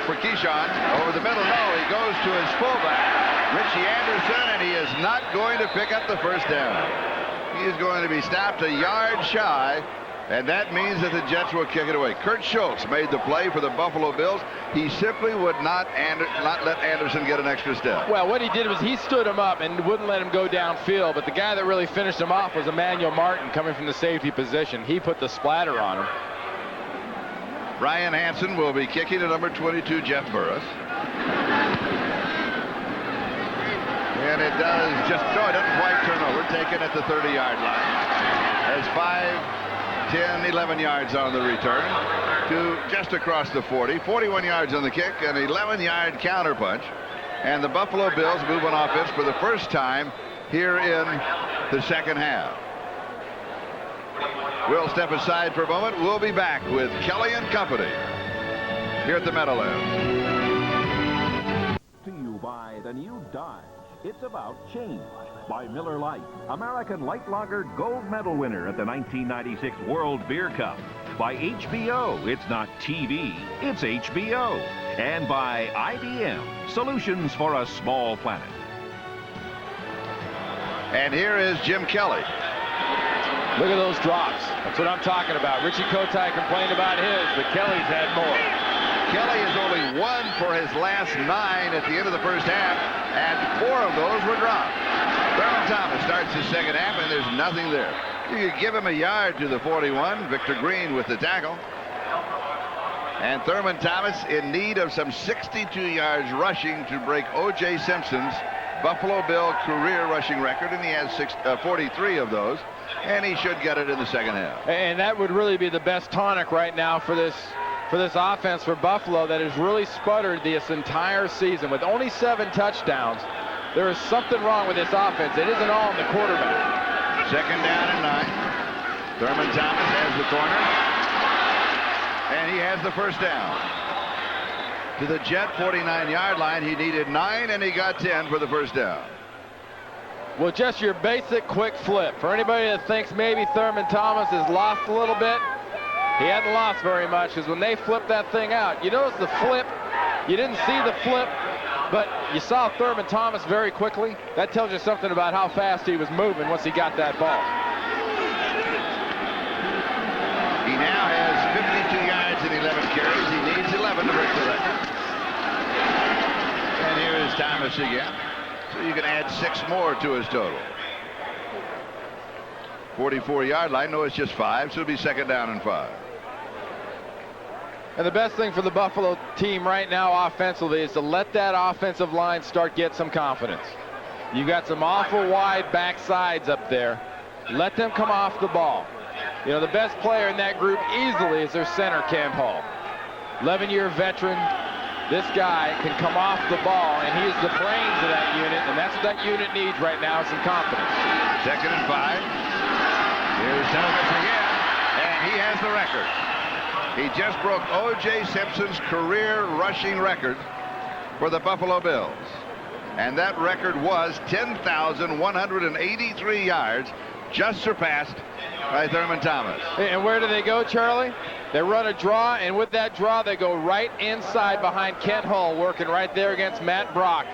look for Keyshawn. Over the middle, no. He goes to his fullback, Richie Anderson, and he is not going to pick up the first down. He is going to be stopped a yard shy, and that means that the Jets will kick it away. Kurt Schultz made the play for the Buffalo Bills. He simply would not let Anderson get an extra step. Well, what he did was he stood him up and wouldn't let him go downfield, but the guy that really finished him off was Emmanuel Martin coming from the safety position. He put the splatter on him. Ryan Hanson will be kicking to number 22, Jeff Burris. And it does just, no, it doesn't quite turn over. Taken at the 30-yard line. As 5, 10, 11 yards on the return to just across the 40. 41 yards on the kick, an 11-yard counterpunch. And the Buffalo Bills move on offense for the first time here in the second half. We'll step aside for a moment. We'll be back with Kelly and Company here at the Meadowlands. To you by the new Dodge. It's about change. By Miller Lite, American Light Lager gold medal winner at the 1996 World Beer Cup. By HBO, it's not TV, it's HBO. And by IBM, solutions for a small planet. And here is Jim Kelly. Look at those drops. That's what I'm talking about. Richie Kotite complained about his, but Kelly's had more. Kelly has only 1 for his last 9 at the end of the first half, and 4 of those were dropped. Thurman Thomas starts the second half, and there's nothing there. You could give him a yard to the 41. Victor Green with the tackle. And Thurman Thomas in need of some 62 yards rushing to break O.J. Simpson's Buffalo Bill career rushing record, and he has 43 of those, and he should get it in the second half. And that would really be the best tonic right now for this offense for Buffalo that has really sputtered this entire season with only 7 touchdowns. There is something wrong with this offense. It isn't all in the quarterback. Second down and 9. Thurman Thomas has the corner, and he has the first down. To the Jet 49-yard line. He needed 9, and he got 10 for the first down. Well, just your basic quick flip. For anybody that thinks maybe Thurman Thomas has lost a little bit, he hadn't lost very much, because when they flipped that thing out, you notice the flip, you didn't see the flip, but you saw Thurman Thomas very quickly. That tells you something about how fast he was moving once he got that ball. He now has 52 yards and 11 carries. He needs 11 to break the record. And here is Thomas again. So you can add 6 more to his total. 44-yard line. No, it's just 5, so it'll be second down and 5. And the best thing for the Buffalo team right now offensively is to let that offensive line start get some confidence. You got some awful wide backsides up there. Let them come off the ball. You know, the best player in that group easily is their center, Cam Hall. 11-year veteran. This guy can come off the ball, and he is the brains of that unit, and that's what that unit needs right now, some confidence. Second and 5. Here's Thomas again, and he has the record. He just broke O.J. Simpson's career rushing record for the Buffalo Bills. And that record was 10,183 yards, just surpassed by Thurman Thomas. And where do they go, Charlie? They run a draw, and with that draw, they go right inside behind Kent Hull, working right there against Matt Brock.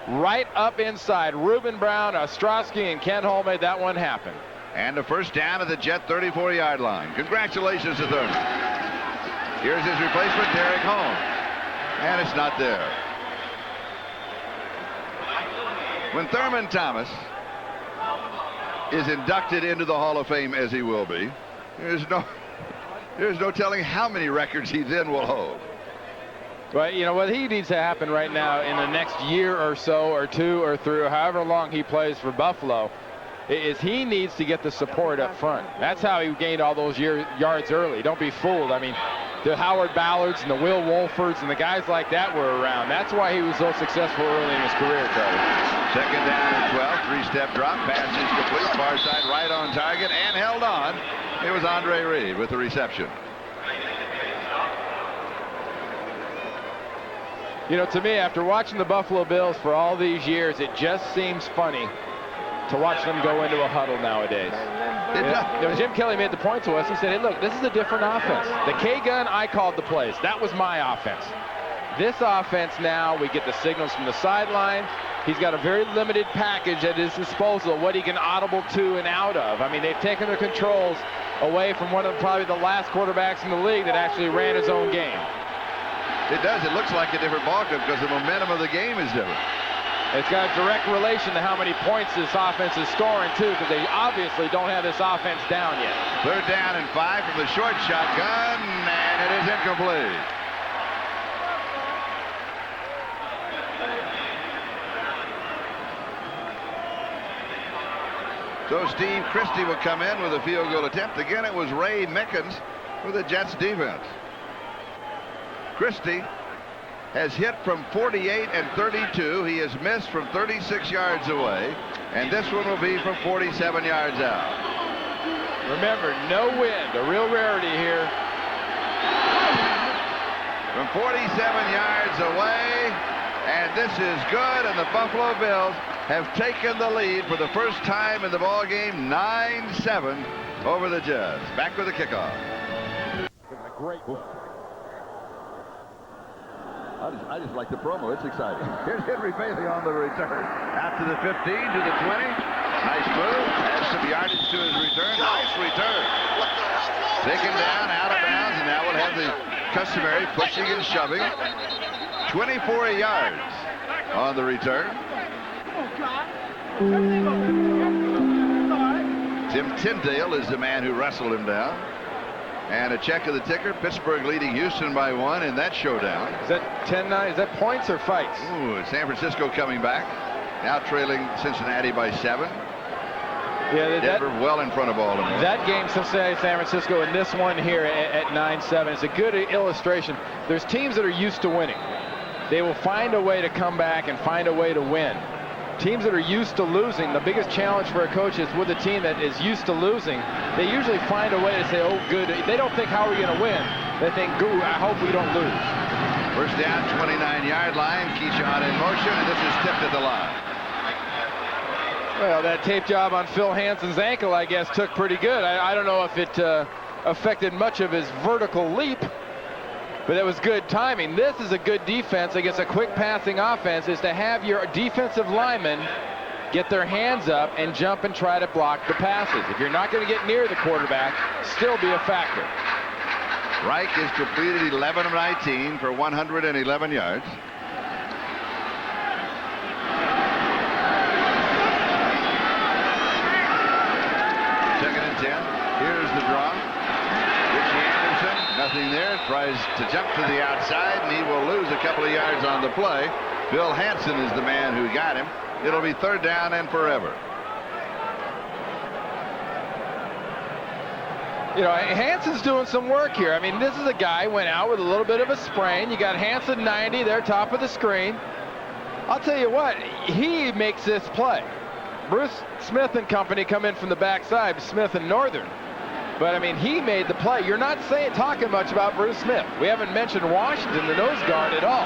Right up inside. Reuben Brown, Ostrowski, and Kent Hull made that one happen. And the first down at the Jet 34-yard line. Congratulations to Thurman. Here's his replacement, Derek Holmes. And it's not there. When Thurman Thomas is inducted into the Hall of Fame, as he will be, there's no telling how many records he then will hold. But you know what he needs to happen right now in the next year or so, or 2 or 3, or however long he plays for Buffalo, is he needs to get the support up front. That's how he gained all those yards early. Don't be fooled. I mean, the Howard Ballards and the Will Wolfords and the guys like that were around. That's why he was so successful early in his career, Charlie. Second down and 12. 3-step drop. Pass is complete. Far side right on target and held on. It was Andre Reed with the reception. You know, to me, after watching the Buffalo Bills for all these years, it just seems funny to watch them go into a huddle nowadays. Jim Kelly made the point to us. He said, hey, look, this is a different offense. The K-gun, I called the plays. That was my offense. This offense now, we get the signals from the sideline. He's got a very limited package at his disposal, what he can audible to and out of. I mean, they've taken their controls away from one of probably the last quarterbacks in the league that actually ran his own game. It does. It looks like a different ballgame because the momentum of the game is different. It's got a direct relation to how many points this offense is scoring, too, because they obviously don't have this offense down yet. 3rd down and 5 from the short shotgun, and it is incomplete. So Steve Christie will come in with a field goal attempt. Again, it was Ray Mickens for the Jets defense. Christie has hit from 48 and 32. He has missed from 36 yards away. And this one will be from 47 yards out. Remember, no wind, a real rarity here. From 47 yards away. And this is good. And the Buffalo Bills have taken the lead for the first time in the ball game, 9-7 over the Jets. Back with the kickoff. Great. I just like the promo. It's exciting. Here's Henry Bailey on the return. Out to the 15, to the 20. Nice move. Adds some yardage to his return. Nice return. Taken down, out of bounds, and now we'll have the customary pushing and shoving. 24 yards on the return. Tim Tyndale is the man who wrestled him down. And a check of the ticker. Pittsburgh leading Houston by 1 in that showdown. Is that 10-9? Is that points or fights? Ooh, San Francisco coming back. Now trailing Cincinnati by 7. Yeah, Denver well in front of Baltimore. That game, Cincinnati, San Francisco, and this one here at 9-7 is a good illustration. There's teams that are used to winning. They will find a way to come back and find a way to win. Teams that are used to losing, the biggest challenge for a coach is with a team that is used to losing, they usually find a way to say, oh, good. They don't think, how are we going to win? They think, goo, I hope we don't lose. First down, 29-yard line. Keyshawn in motion, and this is tipped at the line. Well, that tape job on Phil Hanson's ankle, I guess, took pretty good. I don't know if it affected much of his vertical leap, but that was good timing. This is a good defense against a quick passing offense, is to have your defensive linemen get their hands up and jump and try to block the passes. If you're not going to get near the quarterback, still be a factor. Reich is completed 11 of 19 for 111 yards. Second and 10. Here's the draw. Nothing there. Tries to jump to the outside, and he will lose a couple of yards on the play. Bill Hanson is the man who got him. It'll be 3rd down and forever. You know, Hanson's doing some work here. I mean, this is a guy went out with a little bit of a sprain. You got Hanson 90 there, top of the screen. I'll tell you what, he makes this play. Bruce Smith and company come in from the backside, Smith and Northern. But, I mean, he made the play. You're not talking much about Bruce Smith. We haven't mentioned Washington, the nose guard, at all.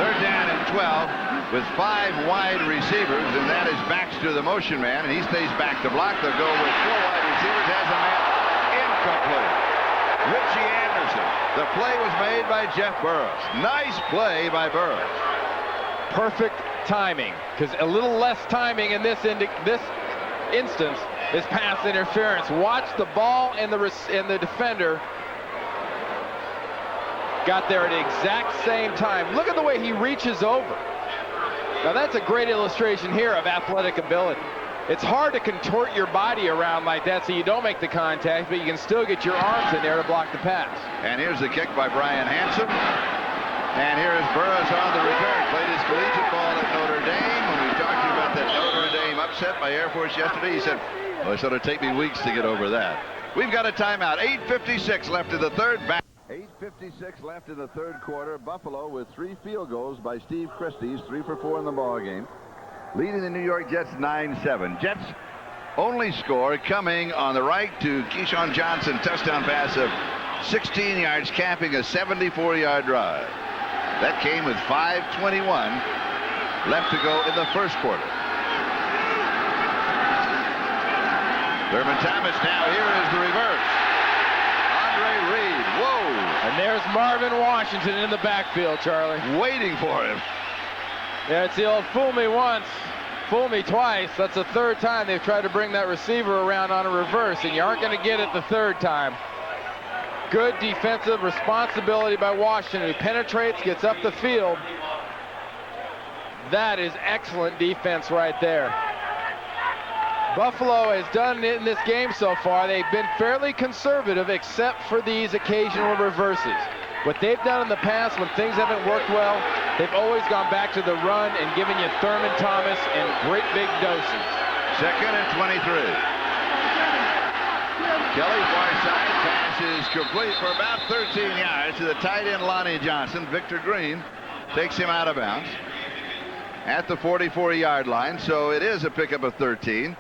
3rd down and 12 with 5 wide receivers, and that is backs to the motion man, and he stays back to block. They'll go with 4 wide receivers. Has a man incomplete. Richie Anderson. The play was made by Jeff Burris. Nice play by Burris. Perfect Timing, because a little less timing in this instance is pass interference. Watch the ball and the defender got there at the exact same time. Look at the way he reaches over. Now that's a great illustration here of athletic ability. It's hard to contort your body around like that so you don't make the contact, but you can still get your arms in there to block the pass. And here's the kick by Brian Hanson. And here is Burris on the return. Played his collegiate ball at Notre Dame. When we talked to him about that Notre Dame upset by Air Force yesterday, he said, well, it's going to take me weeks to get over that. We've got a timeout. 8:56 left in the third. 8:56 left in the third quarter. Buffalo with 3 field goals by Steve Christie. 3 for 4 in the ball game. Leading the New York Jets 9-7. Jets only score coming on the right to Keyshawn Johnson. Touchdown pass of 16 yards, capping a 74-yard drive. That came with 5:21 left to go in the first quarter. Thurman Thomas now. Here is the reverse. Andre Reed. Whoa. And there's Marvin Washington in the backfield, Charlie. Waiting for him. Yeah, it's the old fool me once, fool me twice. That's the third time they've tried to bring that receiver around on a reverse, and you aren't going to get it the third time. Good defensive responsibility by Washington, who penetrates, gets up the field. That is excellent defense right there. Buffalo has done it in this game so far. They've been fairly conservative except for these occasional reverses. What they've done in the past when things haven't worked well, they've always gone back to the run and given you Thurman Thomas in great big doses. 2nd and 23. Kelly far side, pass is complete for about 13 yards to the tight end Lonnie Johnson. Victor Green takes him out of bounds at the 44-yard line, so it is a pickup of 13.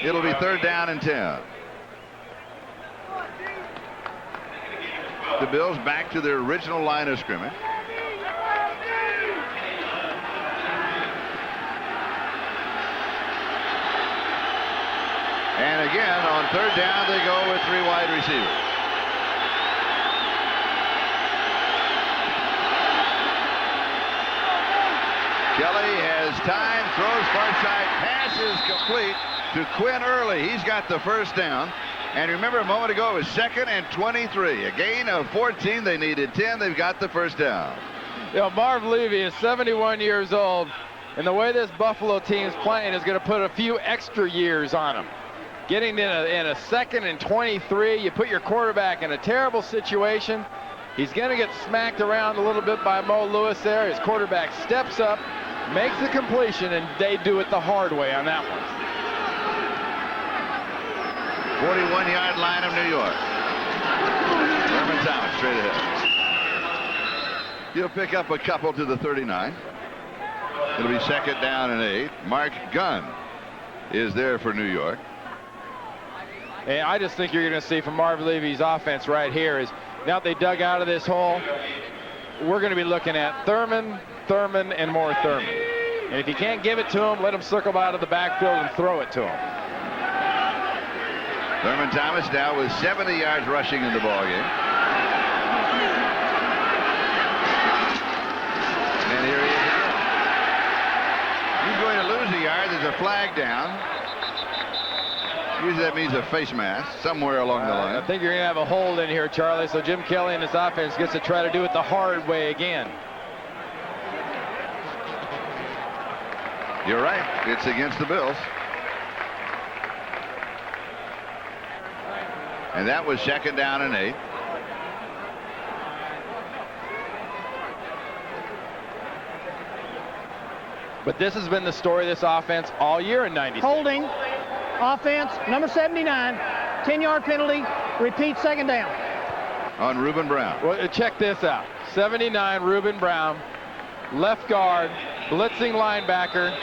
It'll be 3rd down and 10. The Bills back to their original line of scrimmage. And again, on 3rd down, they go with 3 wide receivers. Kelly has time, throws far side, pass is complete to Quinn Early. He's got the first down. And remember, a moment ago, it was 2nd and 23. A gain of 14. They needed 10. They've got the first down. You know, Marv Levy is 71 years old, and the way this Buffalo team's playing is going to put a few extra years on him. Getting in a 2nd and 23, you put your quarterback in a terrible situation. He's going to get smacked around a little bit by Mo Lewis there. His quarterback steps up, makes the completion, and they do it the hard way on that one. 41-yard line of New York. Thurman Thomas straight ahead. He'll pick up a couple to the 39. It'll be 2nd down and 8. Mark Gunn is there for New York. And I just think you're going to see from Marv Levy's offense right here is now that they dug out of this hole, we're going to be looking at Thurman, and more Thurman. And if you can't give it to him, let him circle out of the backfield and throw it to him. Thurman Thomas now with 70 yards rushing in the ballgame. And here he is again. He's going to lose a yard. There's a flag down. Usually that means a face mask somewhere along the line. I think you're going to have a hold in here, Charlie, so Jim Kelly and his offense gets to try to do it the hard way again. You're right. It's against the Bills. And that was 2nd down and 8. But this has been the story of this offense all year in 96. Holding. Offense, number 79. 10-yard penalty. Repeat, 2nd down. On Reuben Brown. Well, check this out. 79, Reuben Brown. Left guard. Blitzing linebacker.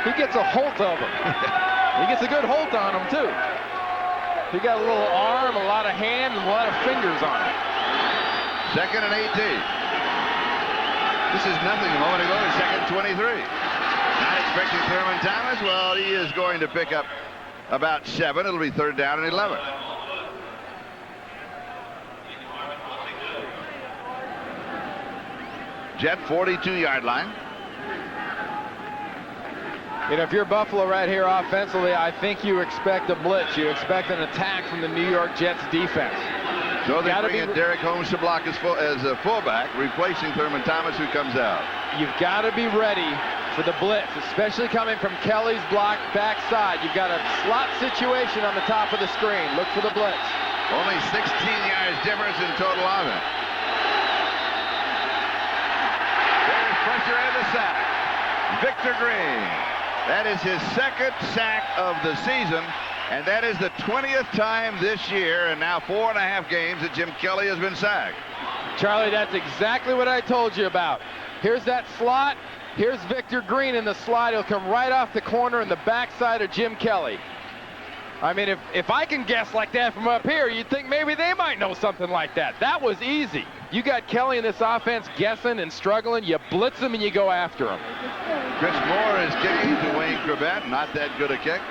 He gets a holt of him. He gets a good holt on him, too. He got a little arm, a lot of hand, and a lot of fingers on it. 2nd and 18. This is nothing a moment ago. It's 2nd and 23. Not expecting Thurman Thomas. Well, he is going to pick up about 7. It'll be 3rd down and 11. Jet 42-yard line. You know, if you're Buffalo right here offensively, I think you expect a blitz. You expect an attack from the New York Jets defense. So they bring in Derek Holmes to block as a fullback, replacing Thurman Thomas, who comes out. You've got to be ready for the blitz, especially coming from Kelly's block backside. You've got a slot situation on the top of the screen. Look for the blitz. Only 16 yards difference in total offense. There's pressure and the sack. Victor Green. That is his 2nd sack of the season, and that is the 20th time this year, and now 4.5 games that Jim Kelly has been sacked. Charlie, that's exactly what I told you about. Here's that slot. Here's Victor Green in the slot. He'll come right off the corner in the backside of Jim Kelly. I mean, if I can guess like that from up here, you'd think maybe they might know something like that. That was easy. You got Kelly in this offense guessing and struggling. You blitz him and you go after him. Chris Moore is kicking to Wayne Corbett. Not that good a kick.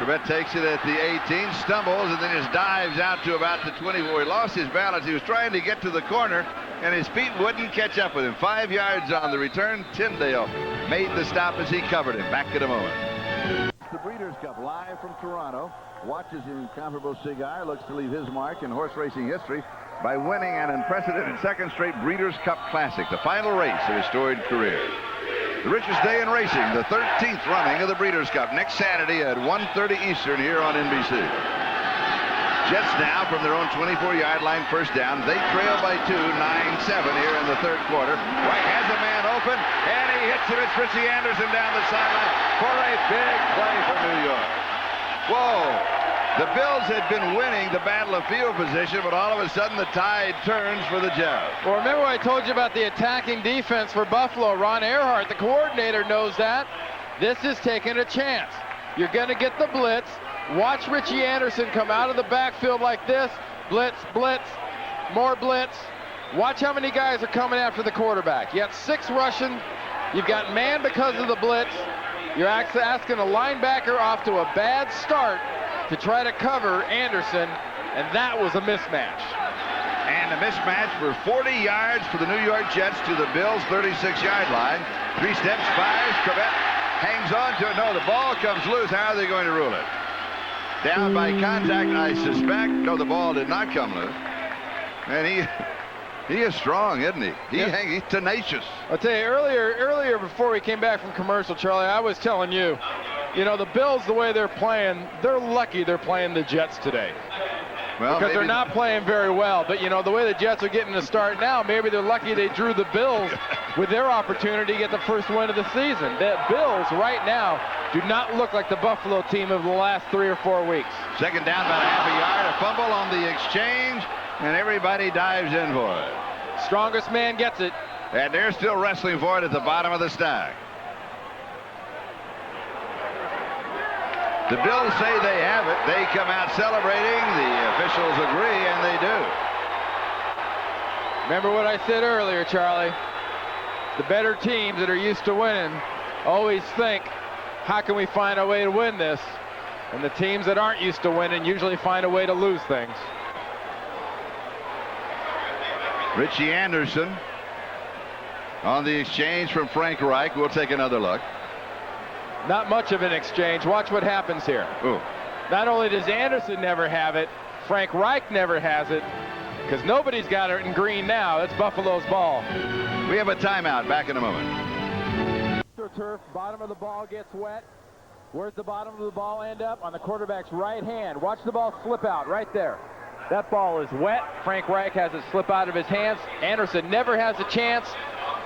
Corbett takes it at the 18, stumbles, and then just dives out to about the 24. He lost his balance. He was trying to get to the corner, and his feet wouldn't catch up with him. 5 yards on the return. Tyndale made the stop as he covered him. Back in a moment. The Breeders' Cup live from Toronto. Watches the incomparable Cigar. Looks to leave his mark in horse racing history by winning an unprecedented second straight Breeders' Cup Classic, the final race of his storied career. The richest day in racing, the 13th running of the Breeders' Cup, next Saturday at 1:30 Eastern here on NBC. Jets now from their own 24-yard line, first down. They trail by 2, 9-7 here in the third quarter. White has a man open, and he hits him. It's Richie Anderson down the sideline for a big play for New York. Whoa. The Bills had been winning the battle of field position, but all of a sudden the tide turns for the Jets. Well, remember what I told you about the attacking defense for Buffalo? Ron Earhart, the coordinator, knows that. This is taking a chance. You're going to get the blitz. Watch Richie Anderson come out of the backfield like this. Blitz, blitz, more blitz. Watch how many guys are coming after the quarterback. You got 6 rushing. You've got man because of the blitz. You're asking a linebacker off to a bad start to try to cover Anderson, and that was a mismatch. And a mismatch for 40 yards for the New York Jets to the Bills' 36-yard line. 3 steps, fires, Corbett hangs on to it. No, the ball comes loose. How are they going to rule it? Down by contact, I suspect. No, the ball did not come loose. And he is strong, isn't he? He's tenacious. I'll tell you, earlier before we came back from commercial, Charlie, I was telling you, the Bills, the way they're playing, they're lucky they're playing the Jets today. Well, because they're not playing very well. But, the way the Jets are getting to start now, maybe they're lucky they drew the Bills with their opportunity to get the first win of the season. The Bills right now do not look like the Buffalo team of the last 3 or 4 weeks. Second down, about half a yard, a fumble on the exchange, and everybody dives in for it. Strongest man gets it. And they're still wrestling for it at the bottom of the stack. The Bills say they have it. They come out celebrating. The officials agree, and they do. Remember what I said earlier, Charlie. The better teams that are used to winning always think, how can we find a way to win this? And the teams that aren't used to winning usually find a way to lose things. Richie Anderson on the exchange from Frank Reich. We'll take another look. Not much of an exchange. Watch what happens here. Ooh. Not only does Anderson never have it, Frank Reich never has it, because nobody's got it in green now. That's Buffalo's ball. We have a timeout. Back in a moment. Turf, bottom of the ball gets wet. Where's the bottom of the ball end up? On the quarterback's right hand. Watch the ball slip out right there. That ball is wet. Frank Reich has it slip out of his hands. Anderson never has a chance.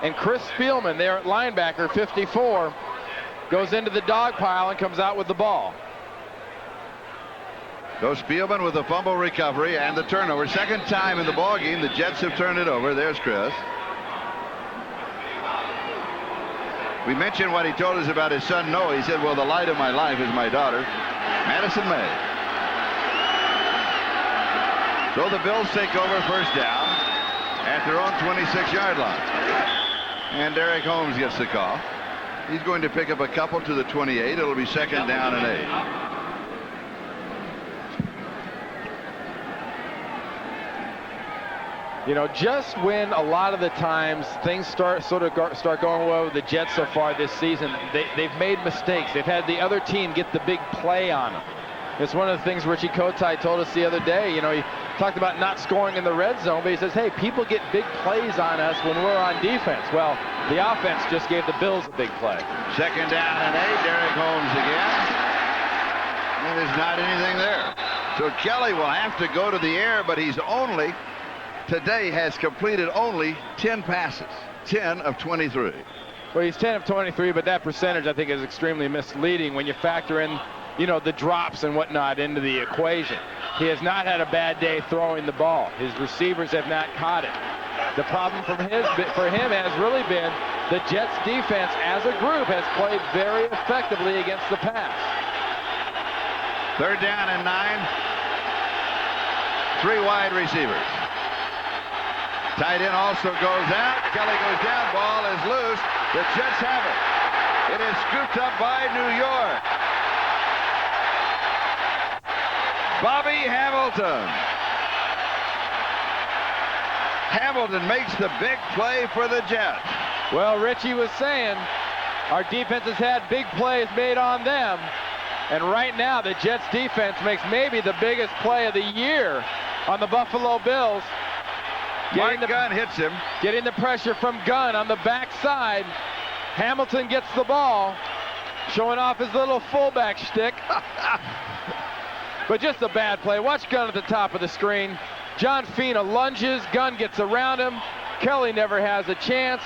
And Chris Spielman there at linebacker, 54, goes into the dog pile and comes out with the ball. Goes Spielman with the fumble recovery and the turnover. Second time in the ball game the Jets have turned it over. There's Chris. We mentioned what he told us about his son Noah. He said, well, the light of my life is my daughter, Madison May. So the Bills take over first down at their own 26-yard line. And Derek Holmes gets the call. He's going to pick up a couple to the 28. It'll be second down and 8. Just when a lot of the times things start going well with the Jets so far this season, they've made mistakes. They've had the other team get the big play on them. It's one of the things Richie Kotite told us the other day. He talked about not scoring in the red zone, but he says, hey, people get big plays on us when we're on defense. Well, the offense just gave the Bills a big play. Second down and 8. Derek Holmes again. And there's not anything there. So Kelly will have to go to the air, but he's today has completed only 10 passes. 10 of 23. Well, he's 10 of 23, but that percentage I think is extremely misleading when you factor in the drops and whatnot into the equation. He has not had a bad day throwing the ball. His receivers have not caught it. The problem for him has really been the Jets defense as a group has played very effectively against the pass. Third down and 9. 3 wide receivers. Tight end also goes out. Kelly goes down. Ball is loose. The Jets have it. It is scooped up by New York. Bobby Hamilton. Hamilton makes the big play for the Jets. Well, Richie was saying our defense has had big plays made on them. And right now, the Jets defense makes maybe the biggest play of the year on the Buffalo Bills. Mark Gunn hits him. Getting the pressure from Gunn on the backside. Hamilton gets the ball, showing off his little fullback shtick. But just a bad play. Watch Gunn at the top of the screen. John Fina lunges. Gunn gets around him. Kelly never has a chance.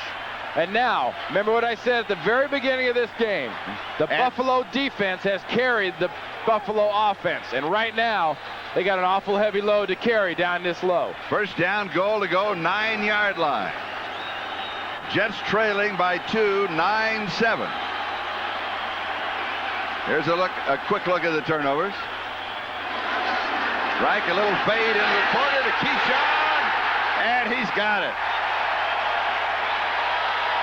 And now, remember what I said at the very beginning of this game. The Buffalo defense has carried the Buffalo offense. And right now, they got an awful heavy load to carry down this low. First down, goal to go, 9-yard line. Jets trailing by 2, 9-7. Here's a quick look at the turnovers. Reich, a little fade into the corner to Keyshawn, and he's got it.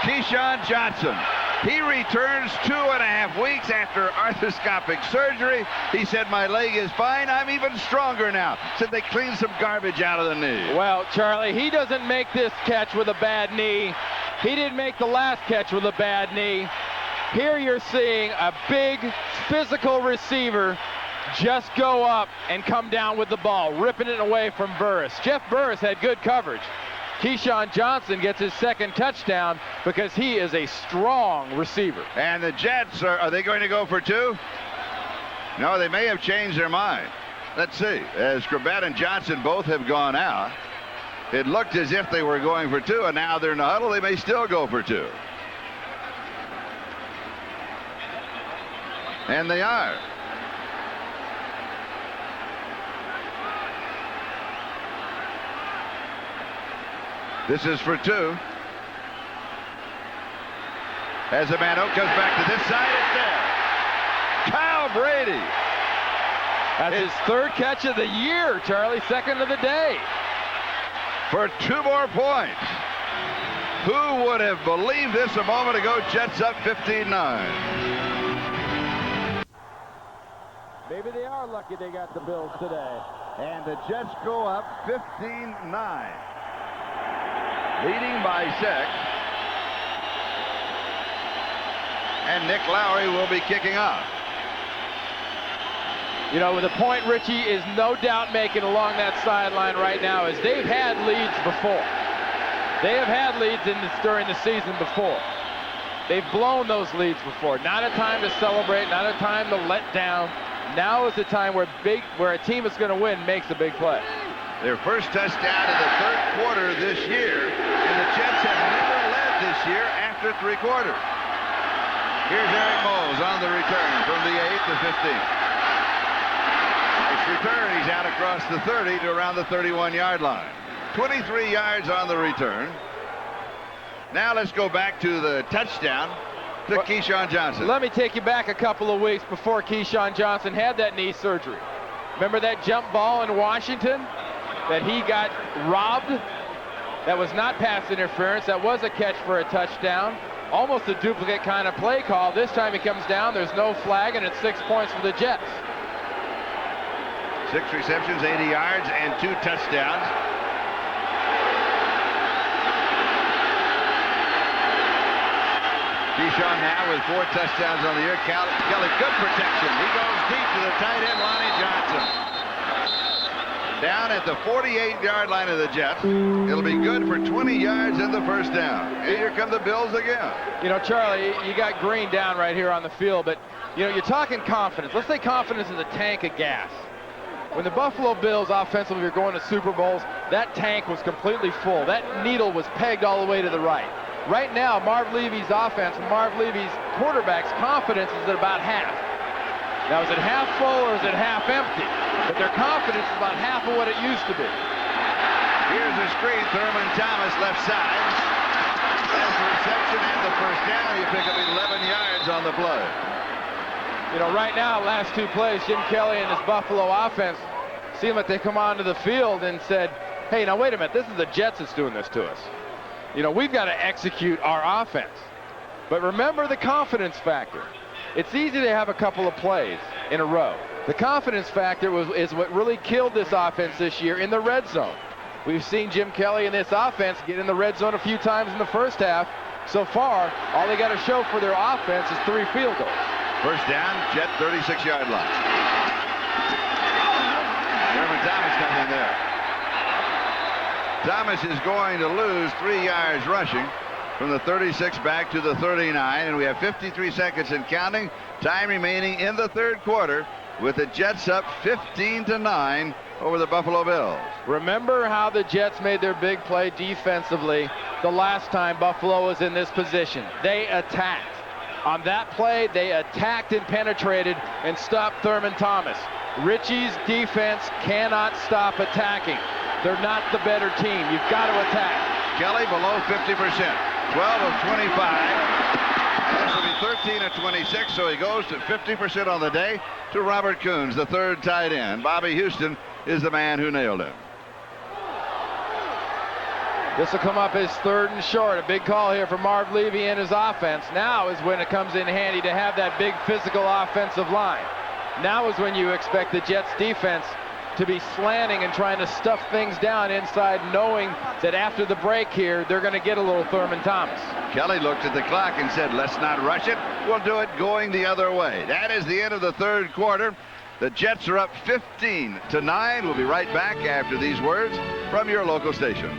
Keyshawn Johnson. He returns 2.5 weeks after arthroscopic surgery. He said, my leg is fine. I'm even stronger now. Said they cleaned some garbage out of the knee. Well, Charlie, he doesn't make this catch with a bad knee. He didn't make the last catch with a bad knee. Here you're seeing a big physical receiver just go up and come down with the ball, ripping it away from Burris. Jeff Burris had good coverage. Keyshawn Johnson gets his second touchdown because he is a strong receiver. And the Jets, are they going to go for 2? No, they may have changed their mind. Let's see. As Grabett and Johnson both have gone out, it looked as if they were going for 2, and now they're in the huddle. They may still go for 2. And they are. This is for 2. As Amano comes back to this side, it's there. Kyle Brady. That's his third catch of the year, Charlie. Second of the day. For 2 more points. Who would have believed this a moment ago? Jets up 15-9. Maybe they are lucky they got the Bills today. And the Jets go up 15-9. Leading by 6. And Nick Lowry will be kicking off. You know, the point Richie is no doubt making along that sideline right now is they've had leads before. They have had leads during the season before. They've blown those leads before. Not a time to celebrate, not a time to let down. Now is the time where a team is going to win makes a big play. Their first touchdown in the third quarter this year, and the Jets have never led this year after 3 quarters. Here's Eric Moles on the return from the 8 to 15. Nice return. He's out across the 30 to around the 31-yard line. 23 yards on the return. Now let's go back to the touchdown to Keyshawn Johnson. Let me take you back a couple of weeks before Keyshawn Johnson had that knee surgery. Remember that jump ball in Washington that he got robbed? That was not pass interference. That was a catch for a touchdown. Almost a duplicate kind of play call. This time he comes down. There's no flag, and it's 6 points for the Jets. 6 receptions, 80 yards, and 2 touchdowns. Keyshawn now with 4 touchdowns on the year. Kelly, good protection. He goes deep to the tight end, Lonnie Johnson. Down at the 48-yard line of the Jets. It'll be good for 20 yards in the first down. And here come the Bills again. You know, Charlie, you got Green down right here on the field, but, you know, you're talking confidence. Let's say confidence is a tank of gas. When the Buffalo Bills offensively are going to Super Bowls, that tank was completely full. That needle was pegged all the way to the right. Right now, Marv Levy's offense, Marv Levy's quarterback's confidence is at about half. Now, is it half full or is it half empty? But their confidence is about half of what it used to be. Here's a screen. Thurman Thomas left side. That's the reception and the first down. You pick up 11 yards on the play. You know, right now, last 2 plays, Jim Kelly and his Buffalo offense seemed like they come onto the field and said, hey, now wait a minute, this is the Jets that's doing this to us. You know, we've got to execute our offense. But remember the confidence factor. It's easy to have a couple of plays in a row. The confidence factor is what really killed this offense this year in the red zone. We've seen Jim Kelly in this offense get in the red zone a few times in the first half. So far, all they got to show for their offense is 3 field goals. First down, Jet 36-yard line. Thurman Thomas coming there. Thomas is going to lose 3 yards rushing from the 36 back to the 39, and we have 53 seconds and counting. Time remaining in the third quarter with the Jets up 15-9 over the Buffalo Bills. Remember how the Jets made their big play defensively the last time Buffalo was in this position. They attacked. On that play, they attacked and penetrated and stopped Thurman Thomas. Ritchie's defense cannot stop attacking. They're not the better team. You've got to attack. Kelly below 50%. 12 of 25. This will be 13 of 26, so he goes to 50% on the day to Robert Coons, the third tight end. Bobby Houston is the man who nailed him. This will come up as 3rd and short. A big call here for Marv Levy and his offense. Now is when it comes in handy to have that big physical offensive line. Now is when you expect the Jets defense to be slanting and trying to stuff things down inside, knowing that after the break here, they're going to get a little Thurman Thomas. Kelly looked at the clock and said, let's not rush it. We'll do it going the other way. That is the end of the third quarter. The Jets are up 15-9. We'll be right back after these words from your local station.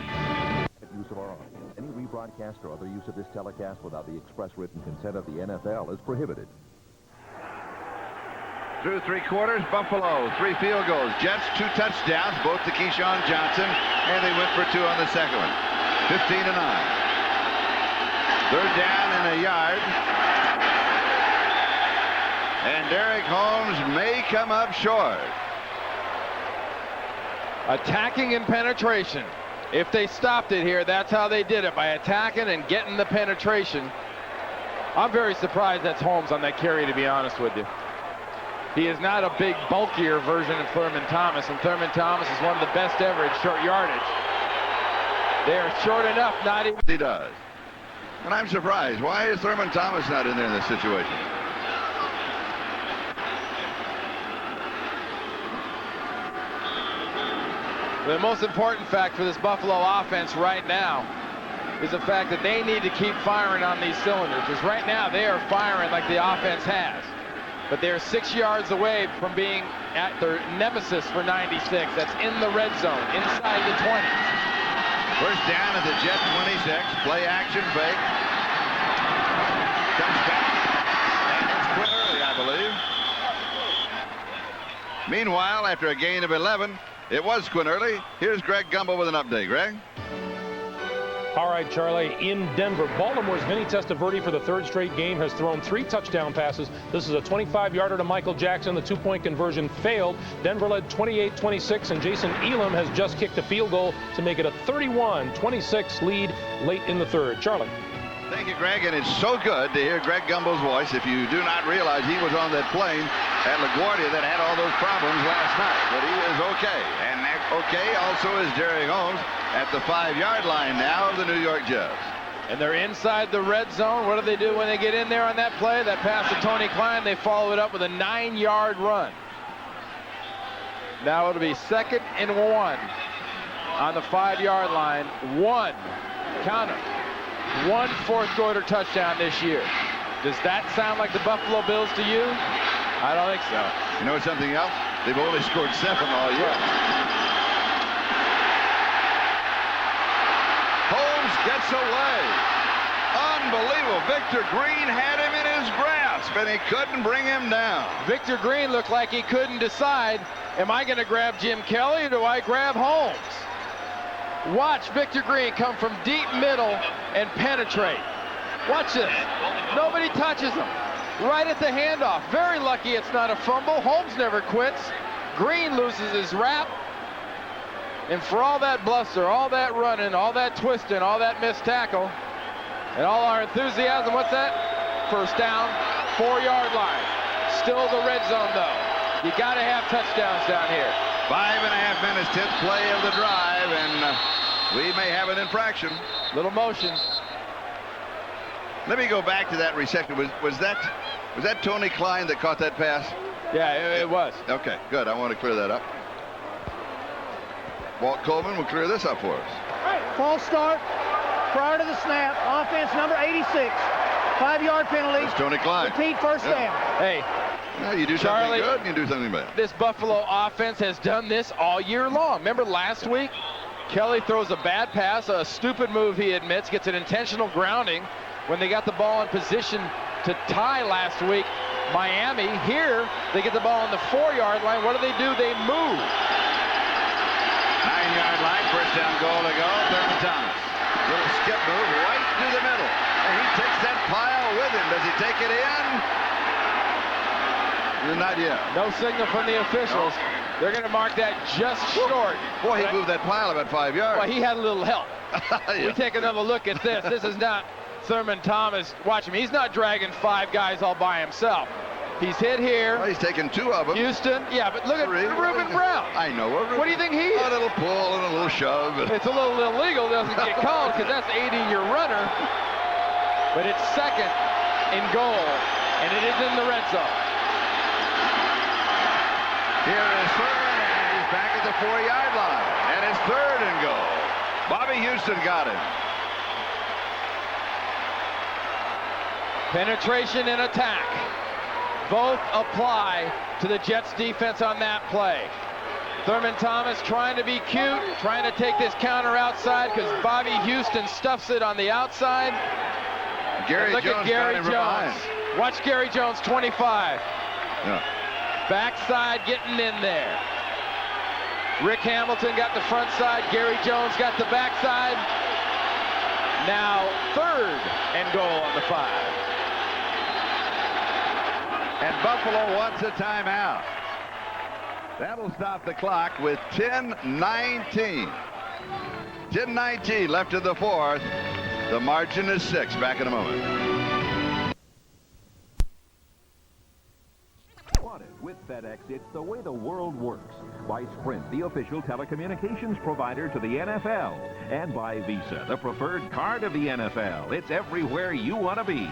Use of our audience. Any rebroadcast or other use of this telecast without the express written consent of the NFL is prohibited. Through 3 quarters, Buffalo, 3 field goals. Jets, 2 touchdowns, both to Keyshawn Johnson, and they went for 2 on the second one. 15-9. 3rd down and a yard. And Derek Holmes may come up short. Attacking and penetration. If they stopped it here, that's how they did it, by attacking and getting the penetration. I'm very surprised that's Holmes on that carry, to be honest with you. He is not a big, bulkier version of Thurman Thomas, and Thurman Thomas is one of the best ever in short yardage. They are short enough, not even... He does. And I'm surprised. Why is Thurman Thomas not in there in this situation? The most important fact for this Buffalo offense right now is the fact that they need to keep firing on these cylinders, because right now they are firing like the offense has. But they're 6 yards away from being at their nemesis for 96. That's in the red zone, inside the 20. First down at the Jet 26. Play action fake. Comes back. And it's quit early, I believe. Meanwhile, after a gain of 11, it was Quinn Early. Here's Greg Gumbel with an update. Greg? All right, Charlie, in Denver, Baltimore's Vinny Testaverde for the 3rd straight game has thrown 3 touchdown passes. This is a 25-yarder to Michael Jackson. The 2-point conversion failed. Denver led 28-26, and Jason Elam has just kicked a field goal to make it a 31-26 lead late in the 3rd. Charlie. Thank you, Greg, and it's so good to hear Greg Gumbel's voice. If you do not realize he was on that plane at LaGuardia that had all those problems last night, but he is okay. And okay also is Derek Holmes at the 5-yard line now of the New York Jets. And they're inside the red zone. What do they do when they get in there on that play? That pass to Tony Klein, they follow it up with a 9-yard run. Now it'll be 2nd and 1 on the 5-yard line. Count them. 1 fourth-quarter touchdown this year. Does that sound like the Buffalo Bills to you? I don't think so. You know something else? They've only scored 7 all year. Holmes gets away. Unbelievable. Victor Green had him in his grasp, and he couldn't bring him down. Victor Green looked like he couldn't decide, am I going to grab Jim Kelly or do I grab Holmes? Watch Victor Green come from deep middle and penetrate. Watch this. Nobody touches him. Right at the handoff. Very lucky it's not a fumble. Holmes never quits. Green loses his wrap. And for all that bluster, all that running, all that twisting, all that missed tackle, and all our enthusiasm, what's that? First down, 4-yard line. Still the red zone, though. You got to have touchdowns down here. 5.5 minutes, 10th play of the drive, and we may have an infraction. Little motion. Let me go back to that reception. Was that Tony Klein that caught that pass? Yeah, it was. Okay, good. I want to clear that up. Walt Coleman will clear this up for us. False start prior to the snap. Offense number 86. 5-yard penalty. It's Tony Klein. Repeat first down. Hey, You do Charlie, something good, you do something bad. this Buffalo offense has done this all year long. Remember last week? Kelly throws a bad pass, a stupid move he admits, gets an intentional grounding when they got the ball in position to tie last week. Miami, here, they get the ball on the 4-yard line. What do? They move. 9-yard line, first down goal to go. Thurman Thomas. Little skip move right through the middle. And he takes that pile with him. Does he take it in? Not yet. No signal from the officials. They're going to mark that just short. Boy, he moved that pile about 5 yards. Well, he had a little help. Yeah. We take another look at this. This is not Thurman Thomas. Watch him. He's not dragging 5 guys all by himself. He's hit here. Well, he's taken 2 of them. Houston. Yeah, but look at Reuben Brown. I know. What do you think he is? A little pull and a little shove. It's a little illegal. Doesn't get called because that's 80-year runner. But it's second and goal, and it is in the red zone. Here is third, and he's back at the 4-yard line. And it's third and goal. Bobby Houston got him. Penetration and attack. Both apply to the Jets defense on that play. Thurman Thomas trying to be cute, trying to take this counter outside because Bobby Houston stuffs it on the outside. Look at Gary Jones. Watch Gary Jones, 25. Yeah. Backside getting in there. Rick Hamilton got the front side. Gary Jones got the backside. Now third and goal on the 5. And Buffalo wants a timeout. That'll stop the clock with 10:19. 10:19 left in the 4th. The margin is 6. Back in a moment. With FedEx, it's the way the world works. By Sprint, the official telecommunications provider to the NFL. And by Visa, the preferred card of the NFL. It's everywhere you want to be.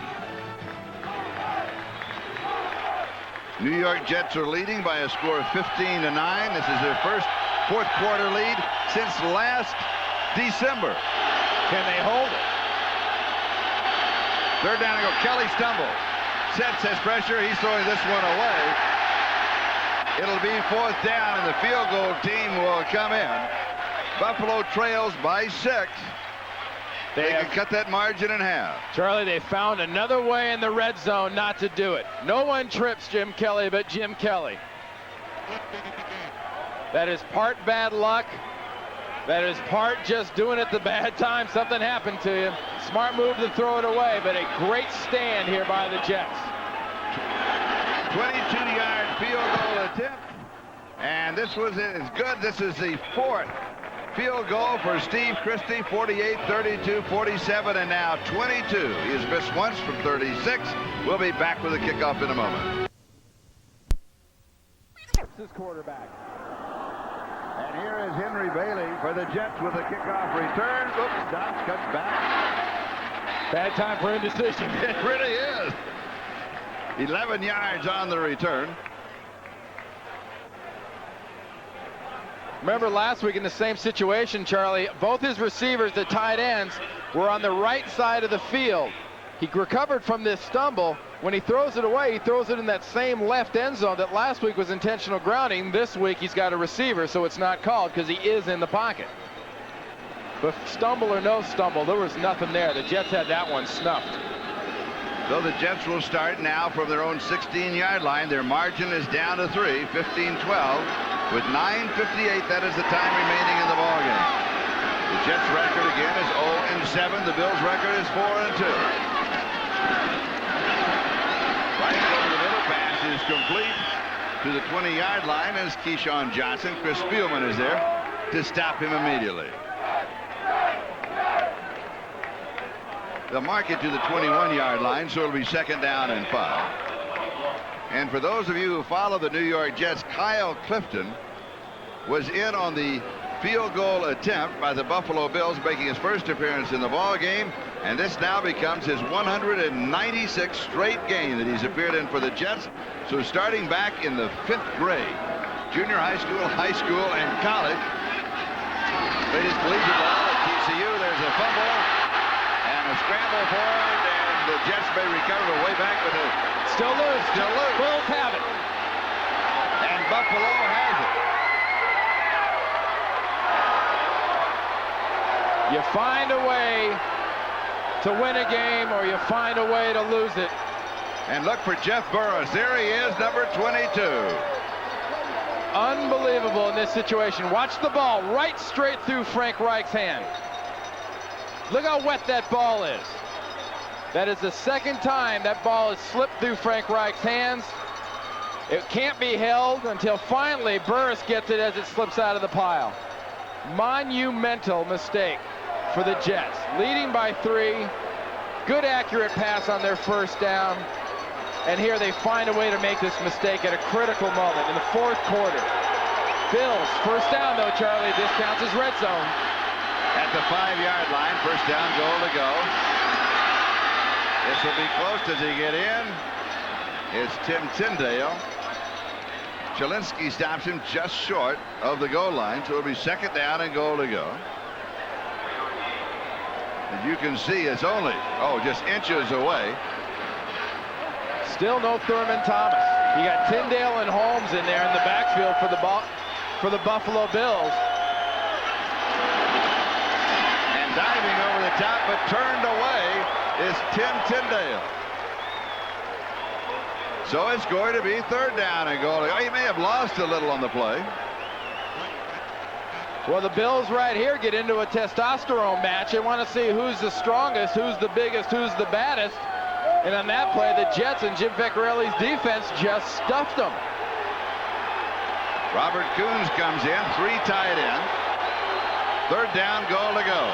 New York Jets are leading by a score of 15-9. This is their first 4th quarter lead since last December. Can they hold it? Third down to go. Kelly stumbles. Sets his pressure. He's throwing this one away. It'll be 4th down, and the field goal team will come in. Buffalo trails by 6. They can cut that margin in half. Charlie, they found another way in the red zone not to do it. No one trips Jim Kelly but Jim Kelly. That is part bad luck. That is part just doing it the bad time. Something happened to you. Smart move to throw it away, but a great stand here by the Jets. 22-yard field goal attempt. And this was it's good. This is the 4th field goal for Steve Christie. 48, 32, 47, and now 22. He has missed once from 36. We'll be back with a kickoff in a moment. This quarterback. And here is Henry Bailey for the Jets with a kickoff return. Oops, Dots cuts back. Bad time for indecision. It really is. 11 yards on the return. Remember last week in the same situation, Charlie, both his receivers, the tight ends, were on the right side of the field. He recovered from this stumble. When he throws it away, he throws it in that same left end zone that last week was intentional grounding. This week he's got a receiver, so it's not called because he is in the pocket. But stumble or no stumble, there was nothing there. The Jets had that one snuffed. So the Jets will start now from their own 16-yard line. Their margin is down to 3, 15-12. With 9:58, that is the time remaining in the ballgame. The Jets' record again is 0-7. The Bills' record is 4-2. Right over the middle, pass is complete to the 20-yard line as Keyshawn Johnson. Chris Spielman is there to stop him immediately. They'll mark it to the 21-yard line, so it'll be 2nd down and 5. And for those of you who follow the New York Jets, Kyle Clifton was in on the field goal attempt by the Buffalo Bills, making his first appearance in the ball game. And this now becomes his 196th straight game that he's appeared in for the Jets. So starting back in the 5th grade, junior high school, and college. Played his collegiate ball at TCU. There's a fumble and a scramble forward, and the Jets may recover the way back, but Still loose. Bulls have it. And Buffalo has it. You find a way to win a game, or you find a way to lose it. And look for Jeff Burris. There he is, number 22. Unbelievable in this situation. Watch the ball right straight through Frank Reich's hand. Look how wet that ball is. That is the second time that ball has slipped through Frank Reich's hands. It can't be held until finally Burris gets it as it slips out of the pile. Monumental mistake for the Jets. Leading by 3. Good accurate pass on their first down. And here they find a way to make this mistake at a critical moment in the 4th quarter. Bills, first down though, Charlie. This counts as red zone. At the 5-yard line, first down, goal to go. This will be close. Does he get in? It's Tim Tyndale. Chelinski stops him just short of the goal line, so it'll be second down and goal to go. As you can see, it's only, just inches away. Still no Thurman Thomas. You got Tyndale and Holmes in there in the backfield for the Buffalo Bills. And diving over the top, but turned away, is Tim Tyndale. So it's going to be third down and goal. He may have lost a little on the play. Well, the Bills right here get into a testosterone match. They want to see who's the strongest, who's the biggest, who's the baddest. And on that play, the Jets and Jim Vecchiarelli's defense just stuffed them. Robert Coons comes in, 3 tied in. Third down, goal to go.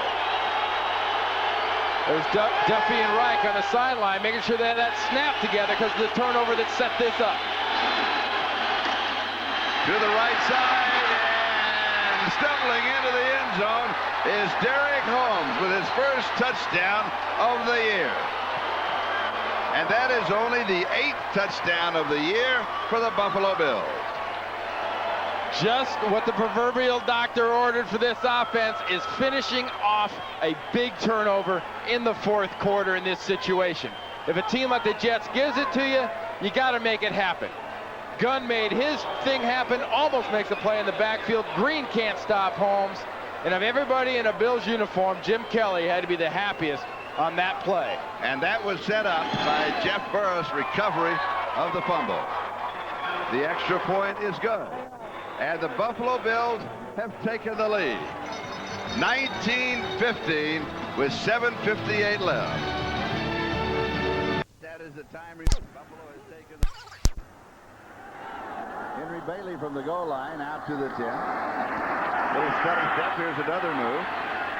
There's Duffy and Reich on the sideline, making sure they have that snap together because of the turnover that set this up. To the right side, and stumbling into the end zone is Derek Holmes with his first touchdown of the year. And that is only the 8th touchdown of the year for the Buffalo Bills. Just what the proverbial doctor ordered for this offense is finishing off a big turnover in the 4th quarter in this situation. If a team like the Jets gives it to you, you got to make it happen. Gunn made his thing happen, almost makes a play in the backfield. Green can't stop Holmes. And of everybody in a Bills uniform, Jim Kelly had to be the happiest on that play. And that was set up by Jeff Burris' recovery of the fumble. The extra point is good. And the Buffalo Bills have taken the lead. 19-15 with 7:58 left. That is the time Buffalo has taken. Henry Bailey from the goal line out to the 10. Little stutter step. Here's another move.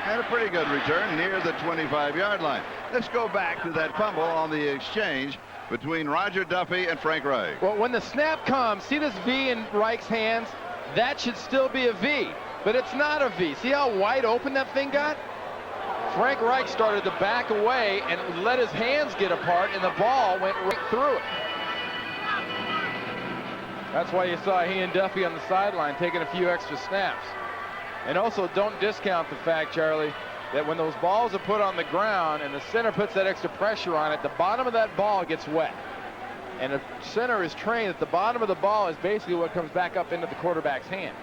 And a pretty good return near the 25-yard line. Let's go back to that fumble on the exchange between Roger Duffy and Frank Reich. Well, when the snap comes, see this V in Reich's hands? That should still be a V, but it's not a V. See how wide open that thing got? Frank Reich started to back away and let his hands get apart, and the ball went right through it. That's why you saw he and Duffy on the sideline taking a few extra snaps. And also, don't discount the fact, Charlie, that when those balls are put on the ground and the center puts that extra pressure on it, the bottom of that ball gets wet. And the center is trained that the bottom of the ball is basically what comes back up into the quarterback's hands.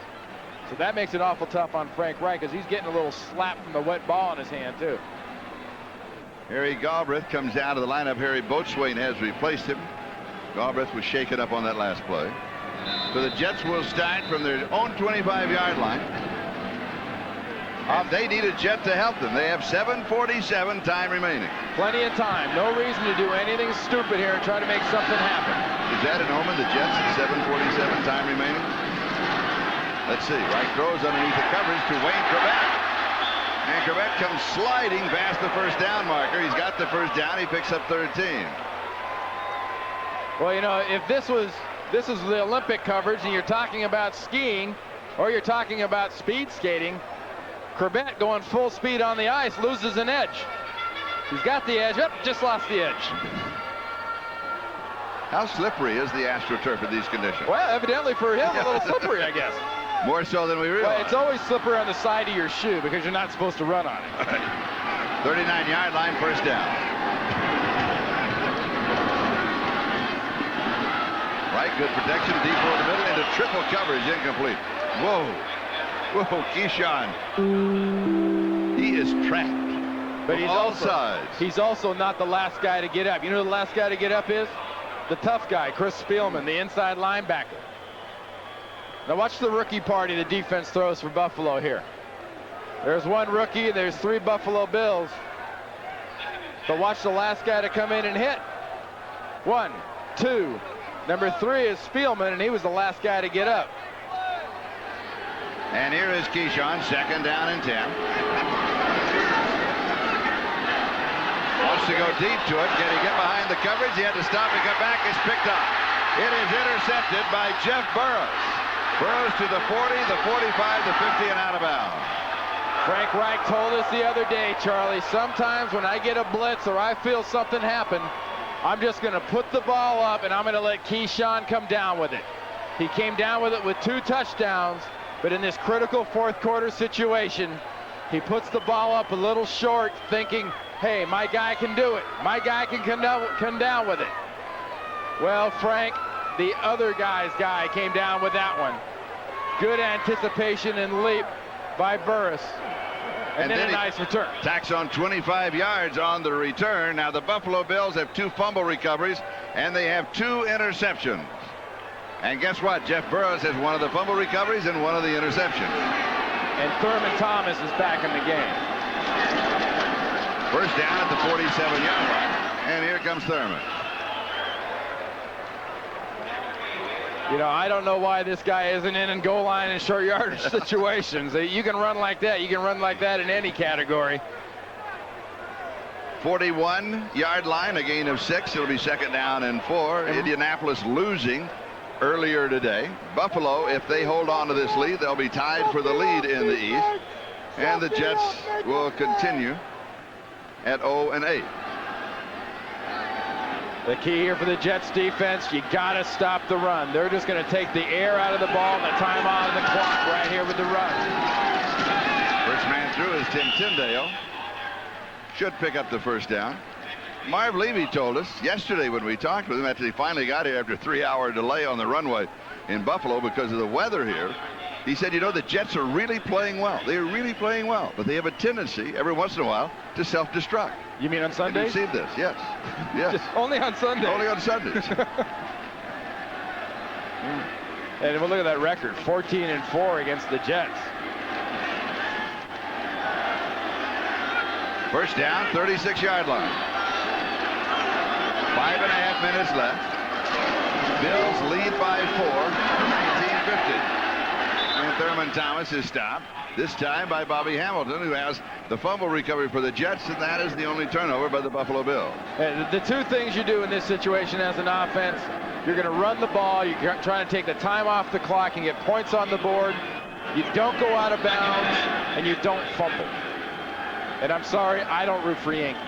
So that makes it awful tough on Frank Reich because he's getting a little slap from the wet ball in his hand, too. Harry Galbraith comes out of the lineup. Harry Boatswain has replaced him. Galbraith was shaken up on that last play. So the Jets will start from their own 25-yard line. They need a Jet to help them. They have 7:47 time remaining. Plenty of time. No reason to do anything stupid here and try to make something happen. Is that an omen? The Jets at 7:47 time remaining? Let's see. Reich throws underneath the coverage to Wayne Corbett. And Corbett comes sliding past the first down marker. He's got the first down. He picks up 13. Well, you know, if this is the Olympic coverage and you're talking about skiing or you're talking about speed skating, Corbett going full speed on the ice loses an edge. He's got the edge. Up, just lost the edge. How slippery is the AstroTurf in these conditions? Well, evidently for him, a little slippery, I guess. More so than we realize. Well, it's always slippery on the side of your shoe because you're not supposed to run on it. 39-yard line, first down. Right, good protection, deep over the middle, into triple coverage, incomplete. Whoa. Whoa, Keyshawn. He is trapped. But he's also not the last guy to get up. You know who the last guy to get up is? The tough guy, Chris Spielman, the inside linebacker. Now watch the rookie party the defense throws for Buffalo here. There's one rookie, and there's 3 Buffalo Bills. But watch the last guy to come in and hit. 1, 2. Number 3 is Spielman, and he was the last guy to get up. And here is Keyshawn, second down and 10. Wants to go deep to it. Can he get behind the coverage? He had to stop and come back. It's picked up. It is intercepted by Jeff Burris. Burris to the 40, the 45, the 50, and out of bounds. Frank Reich told us the other day, Charlie, sometimes when I get a blitz or I feel something happen, I'm just going to put the ball up and I'm going to let Keyshawn come down with it. He came down with it with 2 touchdowns, but in this critical fourth quarter situation, he puts the ball up a little short, thinking, hey, my guy can do it. My guy can come down with it. Well, Frank, the other guy's guy came down with that one. Good anticipation and leap by Burris. And then a nice return. Tacks on 25 yards on the return. Now the Buffalo Bills have 2 fumble recoveries, and they have 2 interceptions. And guess what? Jeff Burris has one of the fumble recoveries and one of the interceptions. And Thurman Thomas is back in the game. First down at the 47-yard line. And here comes Thurman. You know, I don't know why this guy isn't in goal line and short yardage situations. You can run like that. You can run like that in any category. 41-yard line, a gain of 6. It'll be second down and 4. Indianapolis losing earlier today. Buffalo, if they hold on to this lead, they'll be tied for the lead in the East. And the Jets will continue at 0-8. The key here for the Jets defense, you got to stop the run. They're just going to take the air out of the ball and the time out of the clock right here with the run. First man through is Tim Tyndale. Should pick up the first down. Marv Levy told us yesterday when we talked with him after he finally got here after a 3-hour delay on the runway in Buffalo because of the weather here. He said, you know, the Jets are really playing well. They are really playing well, but they have a tendency every once in a while to self-destruct. You mean on Sundays? You've seen this, yes. Yes. Just only on Sundays. Only on Sundays. And we'll look at that record, 14-4 against the Jets. First down, 36-yard line. 5.5 minutes left. Bills lead by 4, 19-50. And Thurman Thomas is stopped, this time by Bobby Hamilton, who has the fumble recovery for the Jets, and that is the only turnover by the Buffalo Bills. The 2 things you do in this situation as an offense, you're going to run the ball, you're trying to take the time off the clock and get points on the board. You don't go out of bounds, and you don't fumble. And I'm sorry, I don't root for Yankees.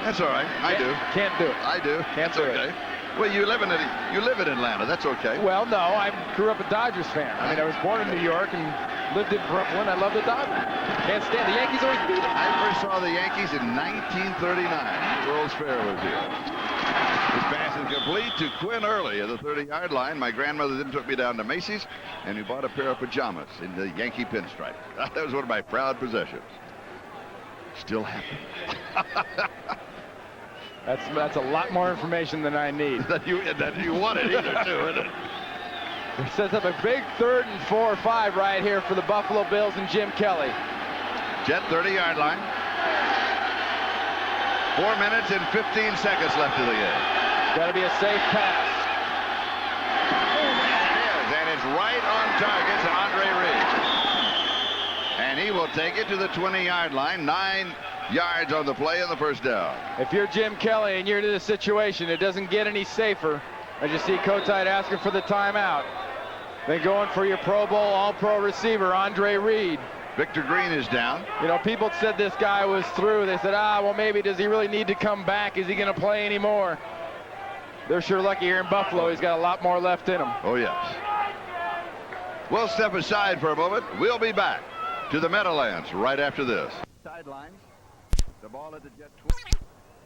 That's all right. I do. Can't do it. I do. Can't do okay. it. Well, you live in Atlanta. That's okay. Well, no, I grew up a Dodgers fan. I mean, I was born in New York and lived in Brooklyn. I love the Dodgers. Can't stand the Yankees always beat them. I first saw the Yankees in 1939. World's Fair was here. This pass is complete to Quinn Early at the 30-yard line. My grandmother then took me down to Macy's, and we bought a pair of pajamas in the Yankee pinstripe. That was one of my proud possessions. Still happy. That's a lot more information than I need. that you wanted either, too, isn't it? It sets up a big 3rd and 4 or 5 right here for the Buffalo Bills and Jim Kelly. Jet 30-yard line. 4 minutes and 15 seconds left of the game. Got to be a safe pass. It is, and it's right on target to Andre Reed. And he will take it to the 20-yard line. 9 yards on the play and the first down. If you're Jim Kelly and you're in this situation, it doesn't get any safer. As you see Kotite asking for the timeout. Then going for your Pro Bowl All-Pro receiver, Andre Reed. Victor Green is down. You know, people said this guy was through. They said, well, maybe does he really need to come back? Is he going to play anymore? They're sure lucky here in Buffalo. He's got a lot more left in him. Oh, yes. We'll step aside for a moment. We'll be back to the Meadowlands right after this. Sidelines. The ball at the Jet 20.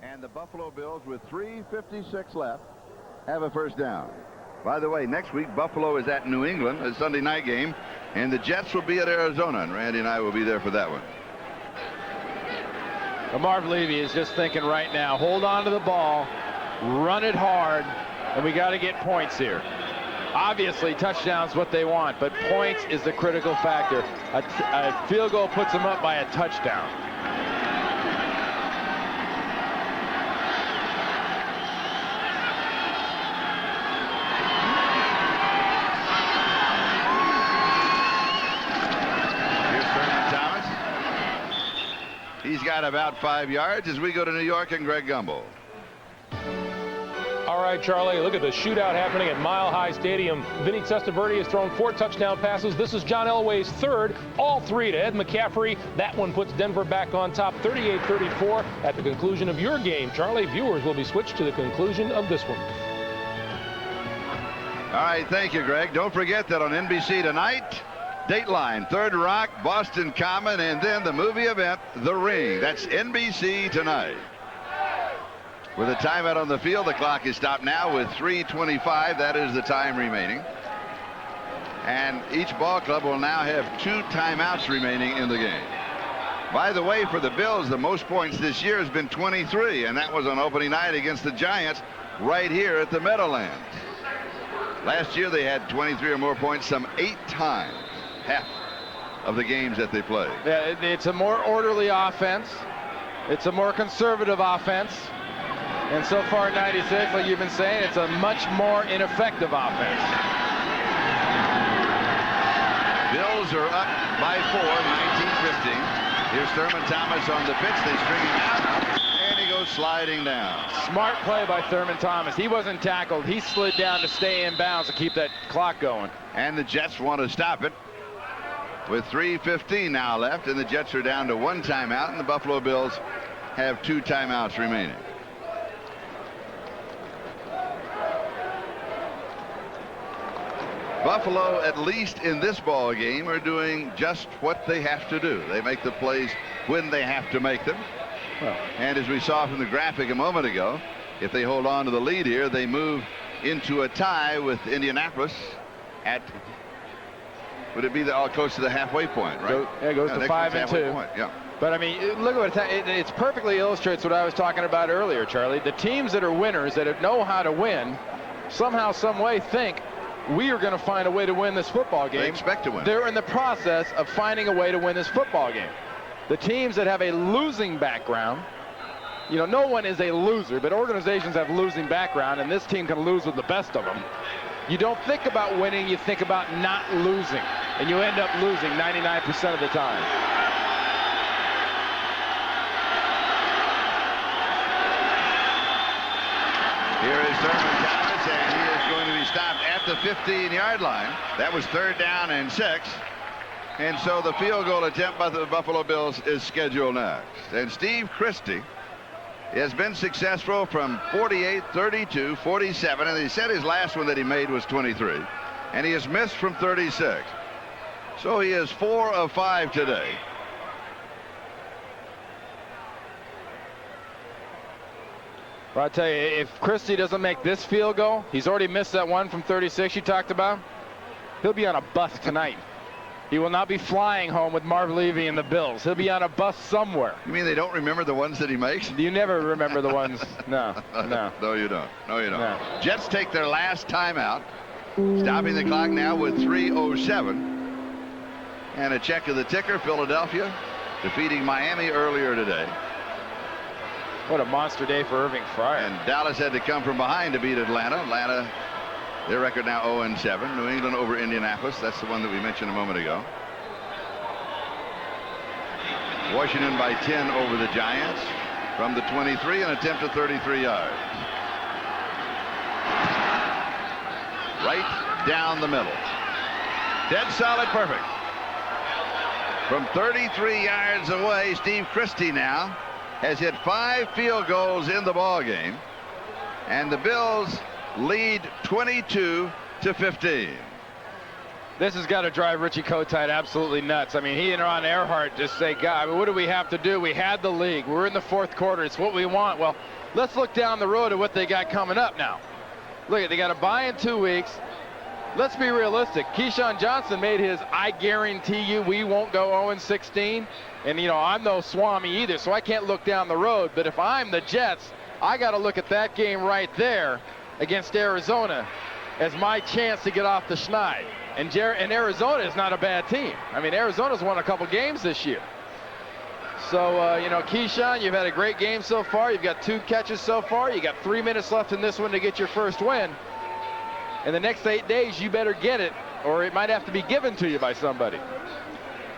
And the Buffalo Bills, with 3:56 left, have a first down. By the way, next week, Buffalo is at New England, a Sunday night game, and the Jets will be at Arizona, and Randy and I will be there for that one. Marv Levy is just thinking right now, hold on to the ball, run it hard, and we got to get points here. Obviously, touchdowns what they want, but points is the critical factor. A field goal puts them up by a touchdown. He's got about 5 yards as we go to New York and Greg Gumbel. All right, Charlie, look at the shootout happening at Mile High Stadium. Vinny Testaverde has thrown 4 touchdown passes. This is John Elway's third, all 3 to Ed McCaffrey. That one puts Denver back on top, 38-34. At the conclusion of your game, Charlie, viewers will be switched to the conclusion of this one. All right, thank you, Greg. Don't forget that on NBC tonight, Dateline, Third Rock, Boston Common, and then the movie event, The Ring. That's NBC tonight. With a timeout on the field, the clock is stopped now with 3:25. That is the time remaining. And each ball club will now have 2 timeouts remaining in the game. By the way, for the Bills, the most points this year has been 23, and that was on opening night against the Giants right here at the Meadowlands. Last year they had 23 or more points some 8 times. Half of the games that they play. Yeah, it's a more orderly offense. It's a more conservative offense. And so far in 96, like you've been saying, it's a much more ineffective offense. Bills are up by 4, 19-15. Here's Thurman Thomas on the pitch. They string him out, and he goes sliding down. Smart play by Thurman Thomas. He wasn't tackled. He slid down to stay in bounds to keep that clock going. And the Jets want to stop it. With 3:15 now left, and the Jets are down to 1 timeout, and the Buffalo Bills have 2 timeouts remaining. Buffalo, at least in this ball game, are doing just what they have to do. They make the plays when they have to make them. And as we saw from the graphic a moment ago, if they hold on to the lead here, they move into a tie with Indianapolis at, would it be close to the halfway point, right? It goes to 5 and 2. Yeah. But I mean, look at what it's perfectly illustrates what I was talking about earlier, Charlie. The teams that are winners, that know how to win, somehow, some way think we are going to find a way to win this football game. They expect to win. They're in the process of finding a way to win this football game. The teams that have a losing background, you know, no one is a loser, but organizations have losing background, and this team can lose with the best of them. You don't think about winning, you think about not losing, and you end up losing 99% of the time. Here is Thurman Thomas, and he is going to be stopped at the 15-yard line. That was 3rd down and 6. And so the field goal attempt by the Buffalo Bills is scheduled next. And Steve Christie has been successful from 48, 32, 47, and he said his last one that he made was 23. And he has missed from 36. So he is 4 of 5 today. Well, I'll tell you, if Christie doesn't make this field goal, he's already missed that one from 36 you talked about. He'll be on a bus tonight. He will not be flying home with Marv Levy and the Bills. He'll be on a bus somewhere. You mean they don't remember the ones that he makes? You never remember the ones. No. No, you don't. No, you don't. No. Jets take their last timeout, stopping the clock now with 3:07. And a check of the ticker, Philadelphia defeating Miami earlier today. What a monster day for Irving Fryer. And Dallas had to come from behind to beat Atlanta. Atlanta, their record now 0-7. New England over Indianapolis. That's the one that we mentioned a moment ago. Washington by 10 over the Giants from the 23, an attempt at 33 yards. Right down the middle. Dead solid, perfect. From 33 yards away, Steve Christie now has hit 5 field goals in the ball game, and the Bills lead 22-15. This has got to drive Richie Kotite absolutely nuts. I mean, he and Ron Earhart just say, God, I mean, what do we have to do? We had the lead. We're in the fourth quarter. It's what we want. Well, let's look down the road at what they got coming up now. Look, they got a bye in 2 weeks. Let's be realistic. Keyshawn Johnson made his I guarantee you we won't go 0-16. And, you know, I'm no Swami either, so I can't look down the road. But if I'm the Jets, I got to look at that game right there against Arizona as my chance to get off the schneid. And Arizona is not a bad team. I mean, Arizona's won a couple games this year. So, you know, Keyshawn, you've had a great game so far. You've got 2 catches so far. You got 3 minutes left in this one to get your first win. In the next 8 days, you better get it, or it might have to be given to you by somebody.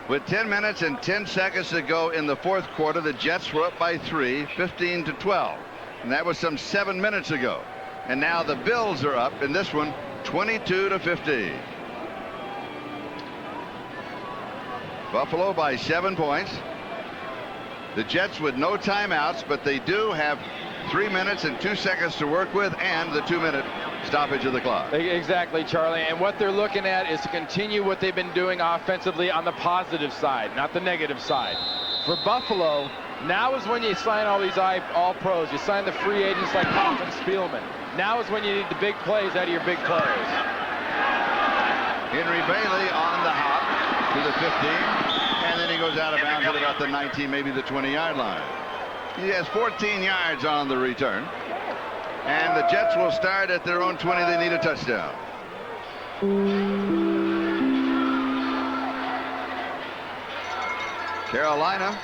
With 10 minutes and 10 seconds to go in the fourth quarter, the Jets were up by 3, 15-12. And that was some 7 minutes ago. And now the Bills are up in this one, 22-15. Buffalo by 7 points. The Jets with no timeouts, but they do have 3 minutes and 2 seconds to work with, and the 2-minute stoppage of the clock. Exactly, Charlie. And what they're looking at is to continue what they've been doing offensively on the positive side, not the negative side. For Buffalo, now is when you sign all these all-pros. You sign the free agents like Hoff and Spielman. Now is when you need the big plays out of your big players. Henry Bailey on the hop to the 15, and then he goes out of bounds at about the 19, maybe the 20-yard line. He has 14 yards on the return, and the Jets will start at their own 20. They need a touchdown. Carolina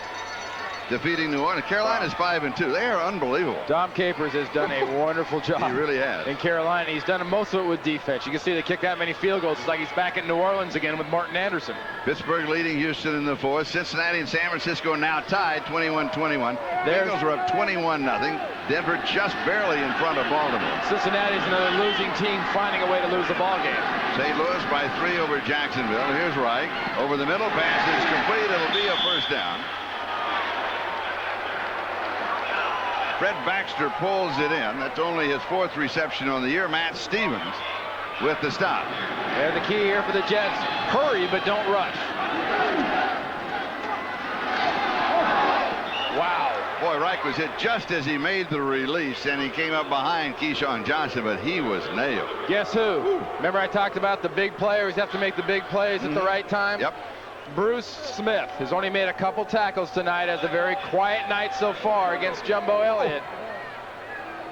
defeating New Orleans. Carolina's 5-2. They are unbelievable. Dom Capers has done a wonderful job. He really has. In Carolina, he's done most of it with defense. You can see they kick that many field goals. It's like he's back in New Orleans again with Martin Anderson. Pittsburgh leading Houston in the fourth. Cincinnati and San Francisco now tied 21-21. Bengals are up 21-0. Denver just barely in front of Baltimore. Cincinnati's another losing team finding a way to lose the ball game. St. Louis by 3 over Jacksonville. Here's Reich. Over the middle, pass is complete. It'll be a first down. Fred Baxter pulls it in. That's only his 4th reception on the year. Matt Stevens with the stop. They're the key here for the Jets. Hurry, but don't rush. Wow. Boy, Reich was hit just as he made the release, and he came up behind Keyshawn Johnson, but he was nailed. Guess who? Remember I talked about the big players have to make the big plays at the right time? Yep. Bruce Smith has only made a couple tackles tonight, has a very quiet night so far against Jumbo Elliott.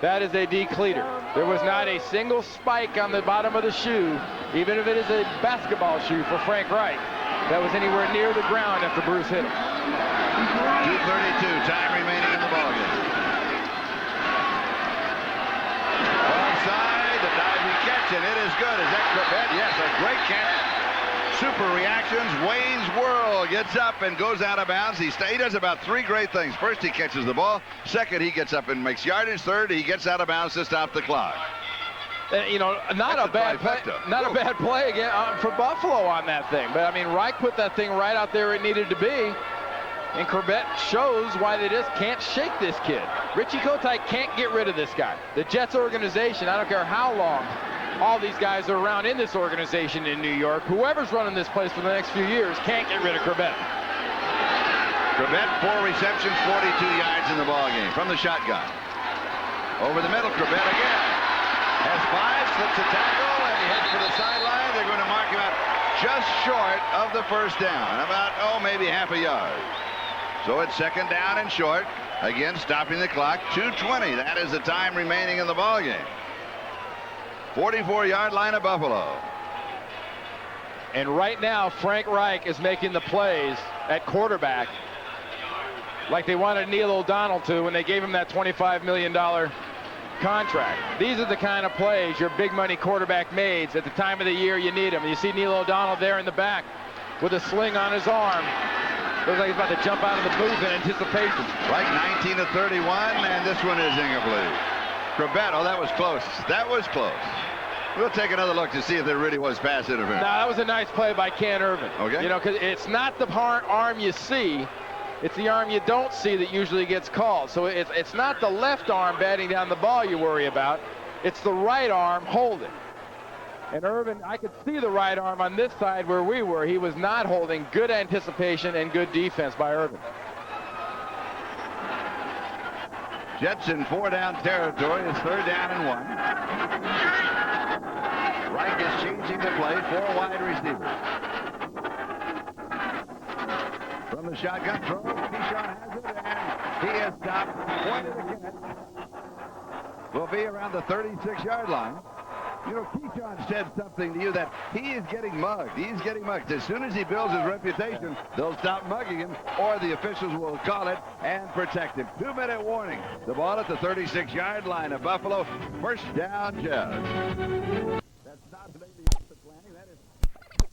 That is a decleater. There was not a single spike on the bottom of the shoe, even if it is a basketball shoe for Frank Reich, that was anywhere near the ground after Bruce hit him. 2:32, time remaining in the ballgame. Onside, the diving catch, and it is good. Is that Corbett? Yes, a great catch. Super reactions. Wayne's World gets up and goes out of bounds. He does about 3 great things. First, he catches the ball. Second, he gets up and makes yardage. Third, he gets out of bounds to stop the clock. You know, not a bad play. Not a bad play again for Buffalo on that thing. But I mean, Reich put that thing right out there it needed to be. And Corbett shows why they just can't shake this kid. Richie Kotite can't get rid of this guy. The Jets organization, I don't care how long all these guys are around in this organization in New York, whoever's running this place for the next few years can't get rid of Corbett. Corbett, 4 receptions, 42 yards in the ballgame from the shotgun. Over the middle, Corbett again. Has 5, slips a tackle, and he heads for the sideline. They're going to mark him out just short of the first down. About, maybe half a yard. So it's second down and short. Again, stopping the clock. 2:20. That is the time remaining in the ballgame. 44-yard line of Buffalo. And right now, Frank Reich is making the plays at quarterback like they wanted Neil O'Donnell to when they gave him that $25 million contract. These are the kind of plays your big money quarterback makes at the time of the year you need them. You see Neil O'Donnell there in the back with a sling on his arm. Looks like he's about to jump out of the booth in anticipation. Right, 19-31, and this one is incomplete. Corbett, that was close. That was close. We'll take another look to see if there really was pass interference. Now, that was a nice play by Ken Irvin. Okay. You know, because it's not the arm you see. It's the arm you don't see that usually gets called. So it's not the left arm batting down the ball you worry about. It's the right arm holding. And Irvin, I could see the right arm on this side where we were. He was not holding. Good anticipation and good defense by Irvin. Jets in 4-down territory. It's 3rd down and 1. Reich is changing the play. 4 wide receivers. From the shotgun throw, Keyshawn has it, and he is stopped. Point of the catch will be around the 36-yard line. You know, Keyshawn said something to you that he is getting mugged. He's getting mugged. As soon as he builds his reputation, they'll stop mugging him, or the officials will call it and protect him. 2-minute warning. The ball at the 36-yard line of Buffalo. 1st down, Jets. That's not the planning. That is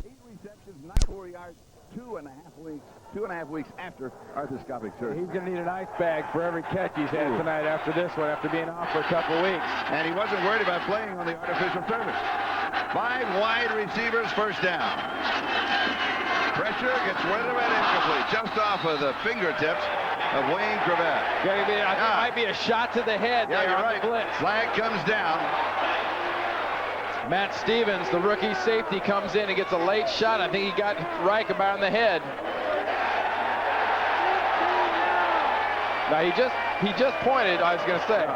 8 receptions, 94 yards, 2.5 weeks after arthroscopic surgery. He's going to need an ice bag for every catch he's had tonight after this one, after being off for a couple weeks. And he wasn't worried about playing on the artificial surface. 5 wide receivers, 1st down. Pressure gets rid of it, incomplete. Just off of the fingertips of Wayne Corbett. I think it might be a shot to the head there you're on right. the blitz. Flag comes down. Matt Stevens, the rookie safety, comes in and gets a late shot. I think he got Reich about on the head. Now he just pointed, I was going to say.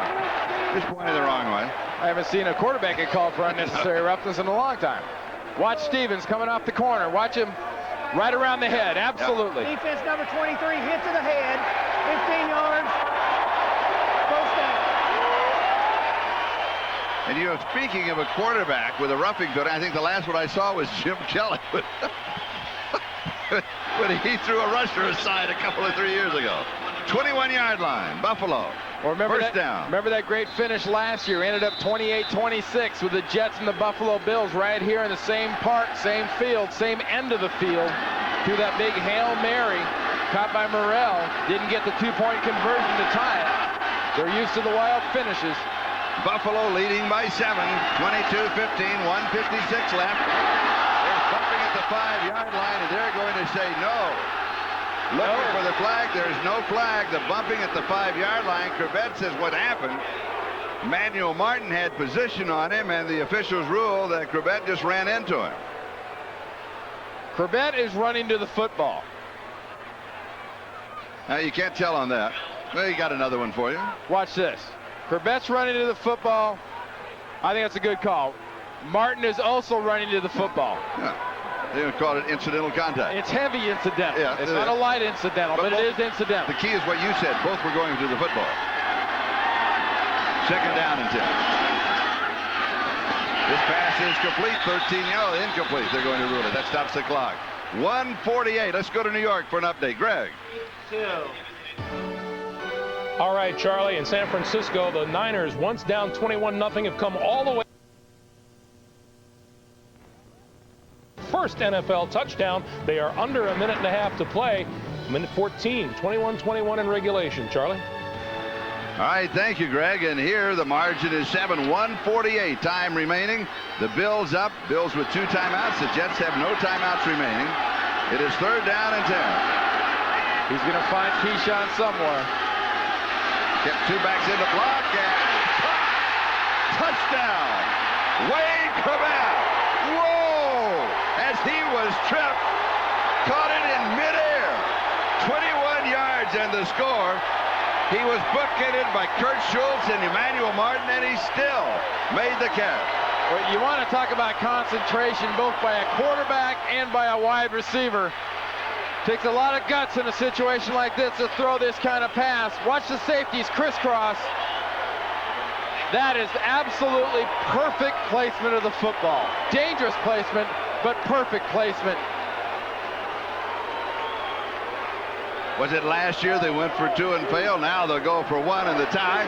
Just pointed the wrong way. I haven't seen a quarterback get called for unnecessary roughness in a long time. Watch Stevens coming off the corner. Watch him right around the head. Absolutely. Yep. Defense number 23 hit to the head. 15 yards. 1st down. And you know, speaking of a quarterback with a roughing code, I think the last one I saw was Jim Kelly. When he threw a rusher aside a couple of 3 years ago. 21-yard line, Buffalo. Well, remember 1st down. Remember that great finish last year? Ended up 28-26 with the Jets and the Buffalo Bills right here in the same park, same field, same end of the field. Through that big Hail Mary, caught by Morrell. Didn't get the 2-point conversion to tie it. They're used to the wild finishes. Buffalo leading by 7, 22-15, 1:56 left. They're bumping at the 5-yard line, and they're going to say no. Looking for the flag. There's no flag. The bumping at the 5-yard line. Corbett says what happened. Manuel Martin had position on him, and the officials ruled that Corbett just ran into him. Corbett is running to the football. Now, you can't tell on that. Well, he got another one for you. Watch this. Corbett's running to the football. I think that's a good call. Martin is also running to the football. Yeah. They would call it incidental contact. It's heavy incidental. Yeah, it's not a light incidental, but it is incidental. The key is what you said. Both were going to the football. 2nd down and 10. This pass is complete. 13 yards, incomplete. They're going to rule it. That stops the clock. 1:48. Let's go to New York for an update. Greg. All right, Charlie, in San Francisco, the Niners, once down 21-0, have come all the way. First NFL touchdown. They are under a minute and a half to play. Minute 14, 21-21 in regulation. Charlie? All right, thank you, Greg. And here the margin is 7, 1:48 time remaining. The Bills up. Bills with 2 timeouts. The Jets have no timeouts remaining. It is 3rd down and 10. He's going to find Keyshawn somewhere. Kept 2 backs in the block and touchdown. Wayne Corbett. Whoa! As he was tripped, caught it in midair. 21 yards and the score. He was bookended by Kurt Schultz and Emmanuel Martin, and he still made the catch. Well, you want to talk about concentration both by a quarterback and by a wide receiver. Takes a lot of guts in a situation like this to throw this kind of pass. Watch the safeties crisscross. That is absolutely perfect placement of the football. Dangerous placement, but perfect placement. Was it last year they went for 2 and failed? Now they'll go for 1 in the tie.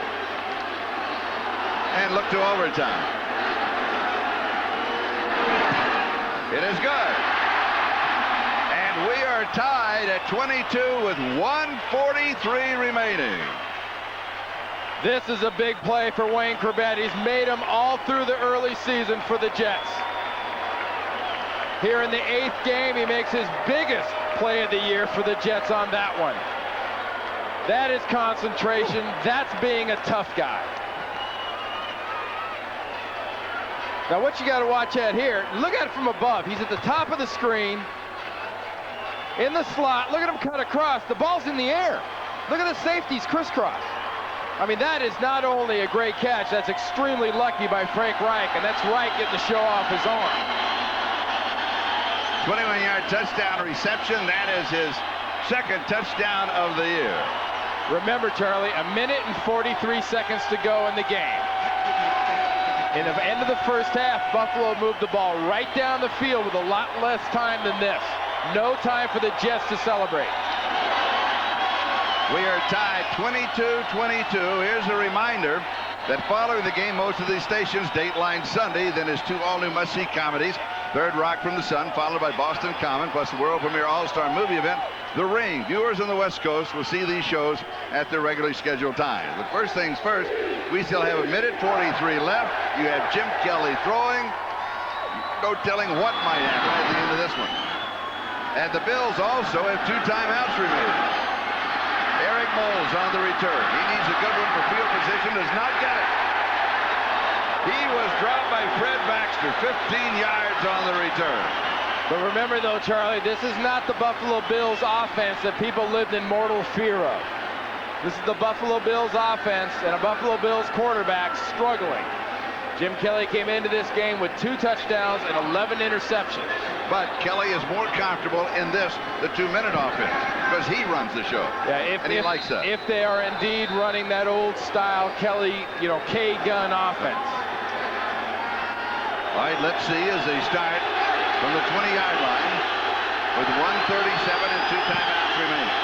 And look to overtime. It is good. And we are tied at 22 with 1:43 remaining. This is a big play for Wayne Corbett. He's made them all through the early season for the Jets. Here in the 8th game, he makes his biggest play of the year for the Jets on that one. That is concentration. That's being a tough guy. Now what you got to watch at here, look at it from above. He's at the top of the screen, in the slot. Look at him cut across. The ball's in the air. Look at the safeties crisscross. I mean, that is not only a great catch, that's extremely lucky by Frank Reich, and that's Reich getting to show off his arm. 21-yard touchdown reception. That is his 2nd touchdown of the year. Remember, Charlie, 1 minute and 43 seconds to go in the game. In the end of the first half, Buffalo moved the ball right down the field with a lot less time than this. No time for the Jets to celebrate. We are tied 22-22. Here's a reminder that following the game, most of these stations Dateline Sunday, then his 2 all-new must-see comedies, Third Rock from the Sun, followed by Boston Common, plus the world premiere all-star movie event, The Ring. Viewers on the West Coast will see these shows at their regularly scheduled times. But first things first, we still have 1 minute 43 left. You have Jim Kelly throwing. No telling what might happen at the end of this one. And the Bills also have 2 timeouts remaining. Eric Moles on the return. He needs a good one for field position. Does not get it. He was dropped by Fred Baxter. 15 yards on the return. But remember, though, Charlie, this is not the Buffalo Bills offense that people lived in mortal fear of. This is the Buffalo Bills offense and a Buffalo Bills quarterback struggling. Jim Kelly came into this game with 2 touchdowns and 11 interceptions. But Kelly is more comfortable in this, the 2-minute offense, because he runs the show. Yeah, and he likes that. If they are indeed running that old style Kelly, K-gun offense. All right, let's see as they start from the 20-yard line with 1:37 and 2 timeouts remaining.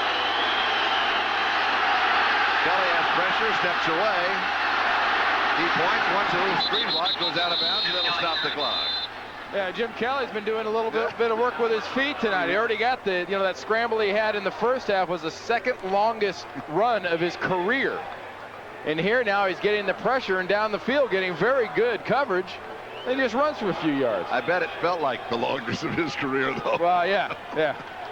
Kelly has pressure, steps away. He points, once a little screen block goes out of bounds, and that'll stop the clock. Yeah, Jim Kelly's been doing a little bit of work with his feet tonight. He already got that scramble he had in the first half was the 2nd longest run of his career. And here now he's getting the pressure and down the field, getting very good coverage. And he just runs for a few yards. I bet it felt like the longest of his career, though. Well, yeah.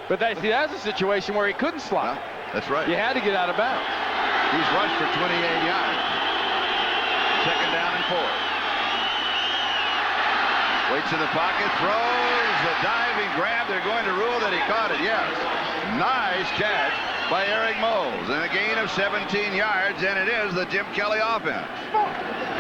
But that's a situation where he couldn't slide. That's right. You had to get out of bounds. He's rushed for 28 yards. 2nd down and 4. Waits in the pocket, throws a diving grab. They're going to rule that he caught it. Yes. Nice catch by Eric Moles. And a gain of 17 yards, and it is the Jim Kelly offense.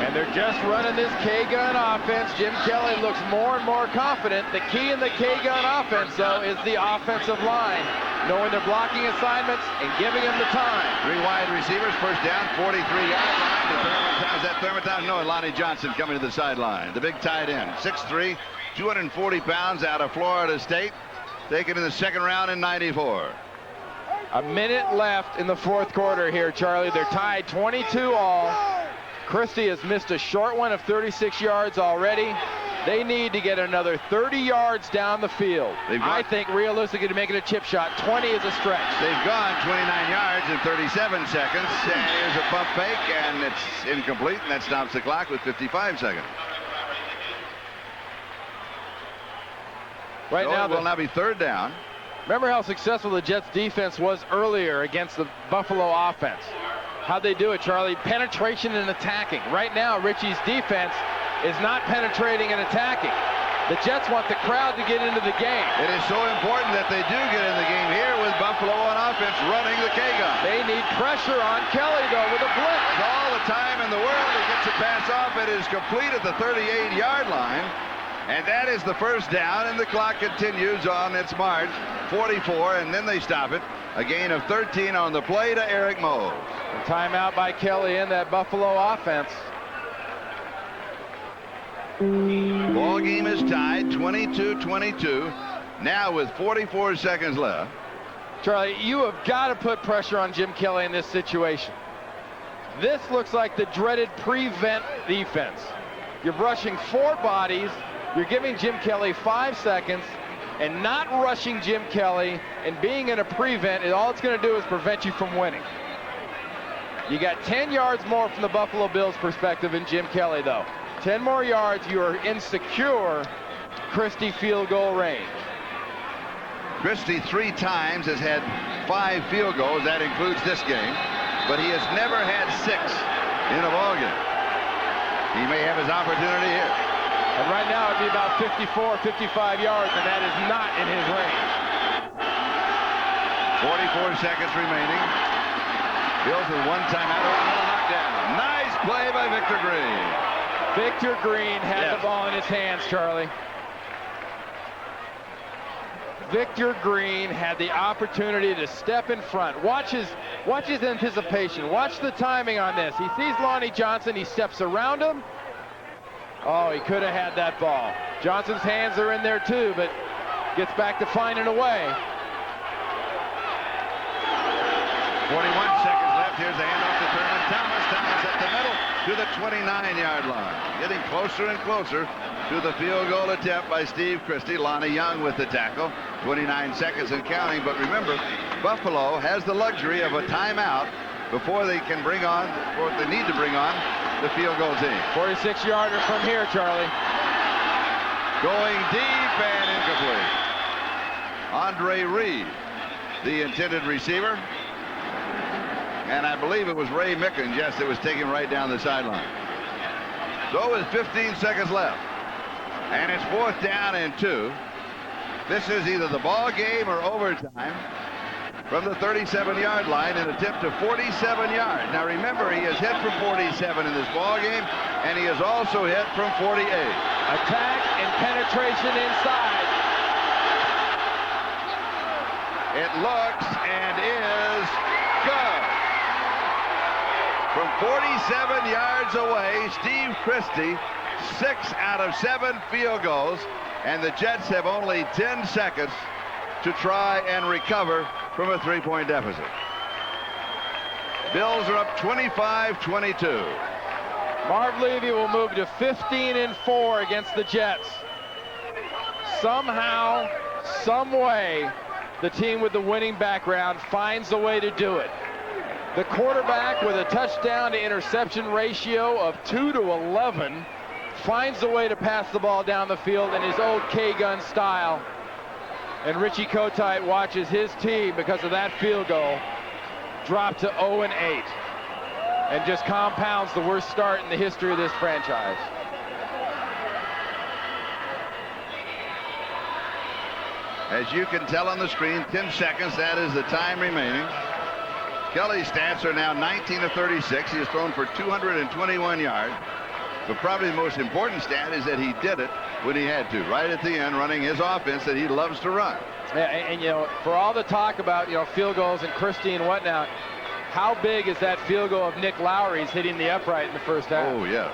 And they're just running this K-gun offense. Jim Kelly looks more and more confident. The key in the K-gun offense, though, is the offensive line, knowing their blocking assignments and giving them the time. 3 wide receivers, first down, 43-yard line. Is that Thurman? No, Lonnie Johnson coming to the sideline. The big tight end, 6'3", 240 pounds out of Florida State, taken in the 2nd round in '94. A minute left in the 4th quarter here, Charlie. They're tied 22-all. Christie has missed a short one of 36 yards already. They need to get another 30 yards down the field. I think realistically to make it a chip shot, 20 is a stretch. They've gone 29 yards in 37 seconds. And here's a pump fake, and it's incomplete, and that stops the clock with 55 seconds. Right now, it will now be 3rd down. Remember how successful the Jets defense was earlier against the Buffalo offense. How'd they do it, Charlie? Penetration and attacking. Right now, Richie's defense is not penetrating and attacking. The Jets want the crowd to get into the game. It is so important that they do get in the game here with Buffalo on offense running the K-gun. They need pressure on Kelly, though, with a blitz. With all the time in the world, he gets a pass off. It is complete at the 38-yard line. And that is the 1st down, and the clock continues on its march. 44, and then they stop it. A gain of 13 on the play to Eric Moles. A timeout by Kelly in that Buffalo offense. Ball game is tied 22-22. Now with 44 seconds left. Charlie, you have got to put pressure on Jim Kelly in this situation. This looks like the dreaded prevent defense. You're rushing 4 bodies. You're giving Jim Kelly 5 seconds and not rushing Jim Kelly and being in a prevent. All it's going to do is prevent you from winning. You got 10 yards more from the Buffalo Bills perspective in Jim Kelly, though. 10 more yards, you are in secure Christie field goal range. Christie 3 times has had 5 field goals. That includes this game. But he has never had 6 in a ball game. He may have his opportunity here. And right now it'd be about 54, 55 yards, and that is not in his range. 44 seconds remaining. Bills with 1 timeout. Knockdown. Nice play by Victor Green. Victor Green had the ball in his hands, Charlie. Victor Green had the opportunity to step in front. Watch his anticipation. Watch the timing on this. He sees Lonnie Johnson. He steps around him. Oh, he could have had that ball. Johnson's hands are in there too, but gets back to finding a way. 41 seconds left. Here's the handoff to Thurman Thomas. Thomas at the middle to the 29-yard line. Getting closer and closer to the field goal attempt by Steve Christie. Lonnie Young with the tackle. 29 seconds and counting. But remember, Buffalo has the luxury of a timeout before they can bring on, or they need to bring on, the field goal team. 46-yarder from here, Charlie. Going deep and incomplete. Andre Reed, the intended receiver. And I believe it was Ray Mickens, yes, that was taken right down the sideline. So with 15 seconds left. And it's 4th down and 2. This is either the ball game or overtime from the 37-yard line, an attempt to 47 yards. Now remember, he has hit from 47 in this ball game, and he has also hit from 48. Attack and penetration inside. It looks and is good. From 47 yards away, Steve Christie, 6 out of 7 field goals, and the Jets have only 10 seconds to try and recover from a 3-point deficit. Bills are up 25-22. Marv Levy will move to 15-4 against the Jets. Somehow, some way, the team with the winning background finds a way to do it. The quarterback with a touchdown to interception ratio of 2-11 finds a way to pass the ball down the field in his old K-gun style. And Richie Kotite watches his team, because of that field goal, drop to 0-8 and just compounds the worst start in the history of this franchise. As you can tell on the screen, 10 seconds, that is the time remaining. Kelly's stats are now 19 of 36. He has thrown for 221 yards. But probably the most important stat is that he did it when he had to, right at the end, running his offense that he loves to run. Yeah, and you know, for all the talk about, you know, field goals and Christie and whatnot, how big is that field goal of Nick Lowry's hitting the upright in the first half? Oh, yeah.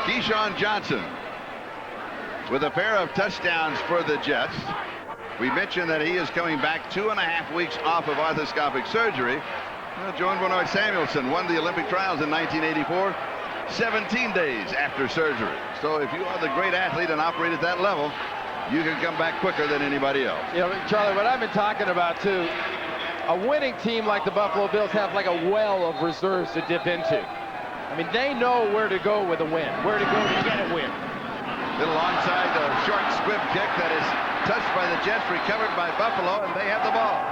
Keyshawn Johnson with a pair of touchdowns for the Jets. We mentioned that he is coming back 2.5 weeks off of arthroscopic surgery. Joan Bernard Samuelson won the Olympic trials in 1984, 17 days after surgery. So if you are the great athlete and operate at that level, you can come back quicker than anybody else. You know, Charlie, what I've been talking about too, a winning team like the Buffalo Bills have like a well of reserves to dip into. I mean, they know where to go with a win, where to go to get a win. Little onside short squib kick that is touched by the Jets, recovered by Buffalo, and they have the ball.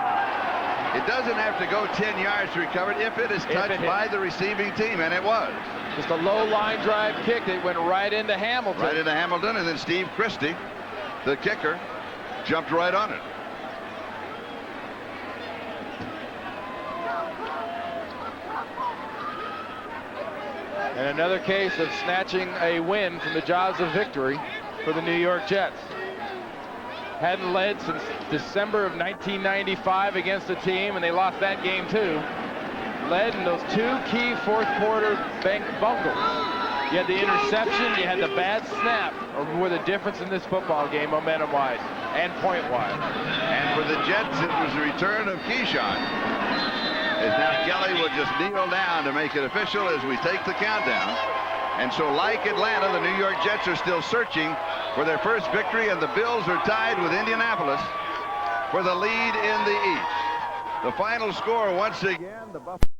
It doesn't have to go 10 yards to recover it if it is touched by the receiving team, and it was. Just a low line drive kick that went right into Hamilton. Right into Hamilton, and then Steve Christie, the kicker, jumped right on it. And another case of snatching a win from the jaws of victory for the New York Jets. Hadn't led since December of 1995 against a team, and they lost that game too. Led in those 2 key fourth quarter bungles. You had the interception, you had the bad snap, were the difference in this football game, momentum-wise and point-wise. And for the Jets, it was the return of Keyshawn. As now Kelly will just kneel down to make it official as we take the countdown. And so, like Atlanta, the New York Jets are still searching for their first victory, and the Bills are tied with Indianapolis for the lead in the East. The final score once again, the Buffalo.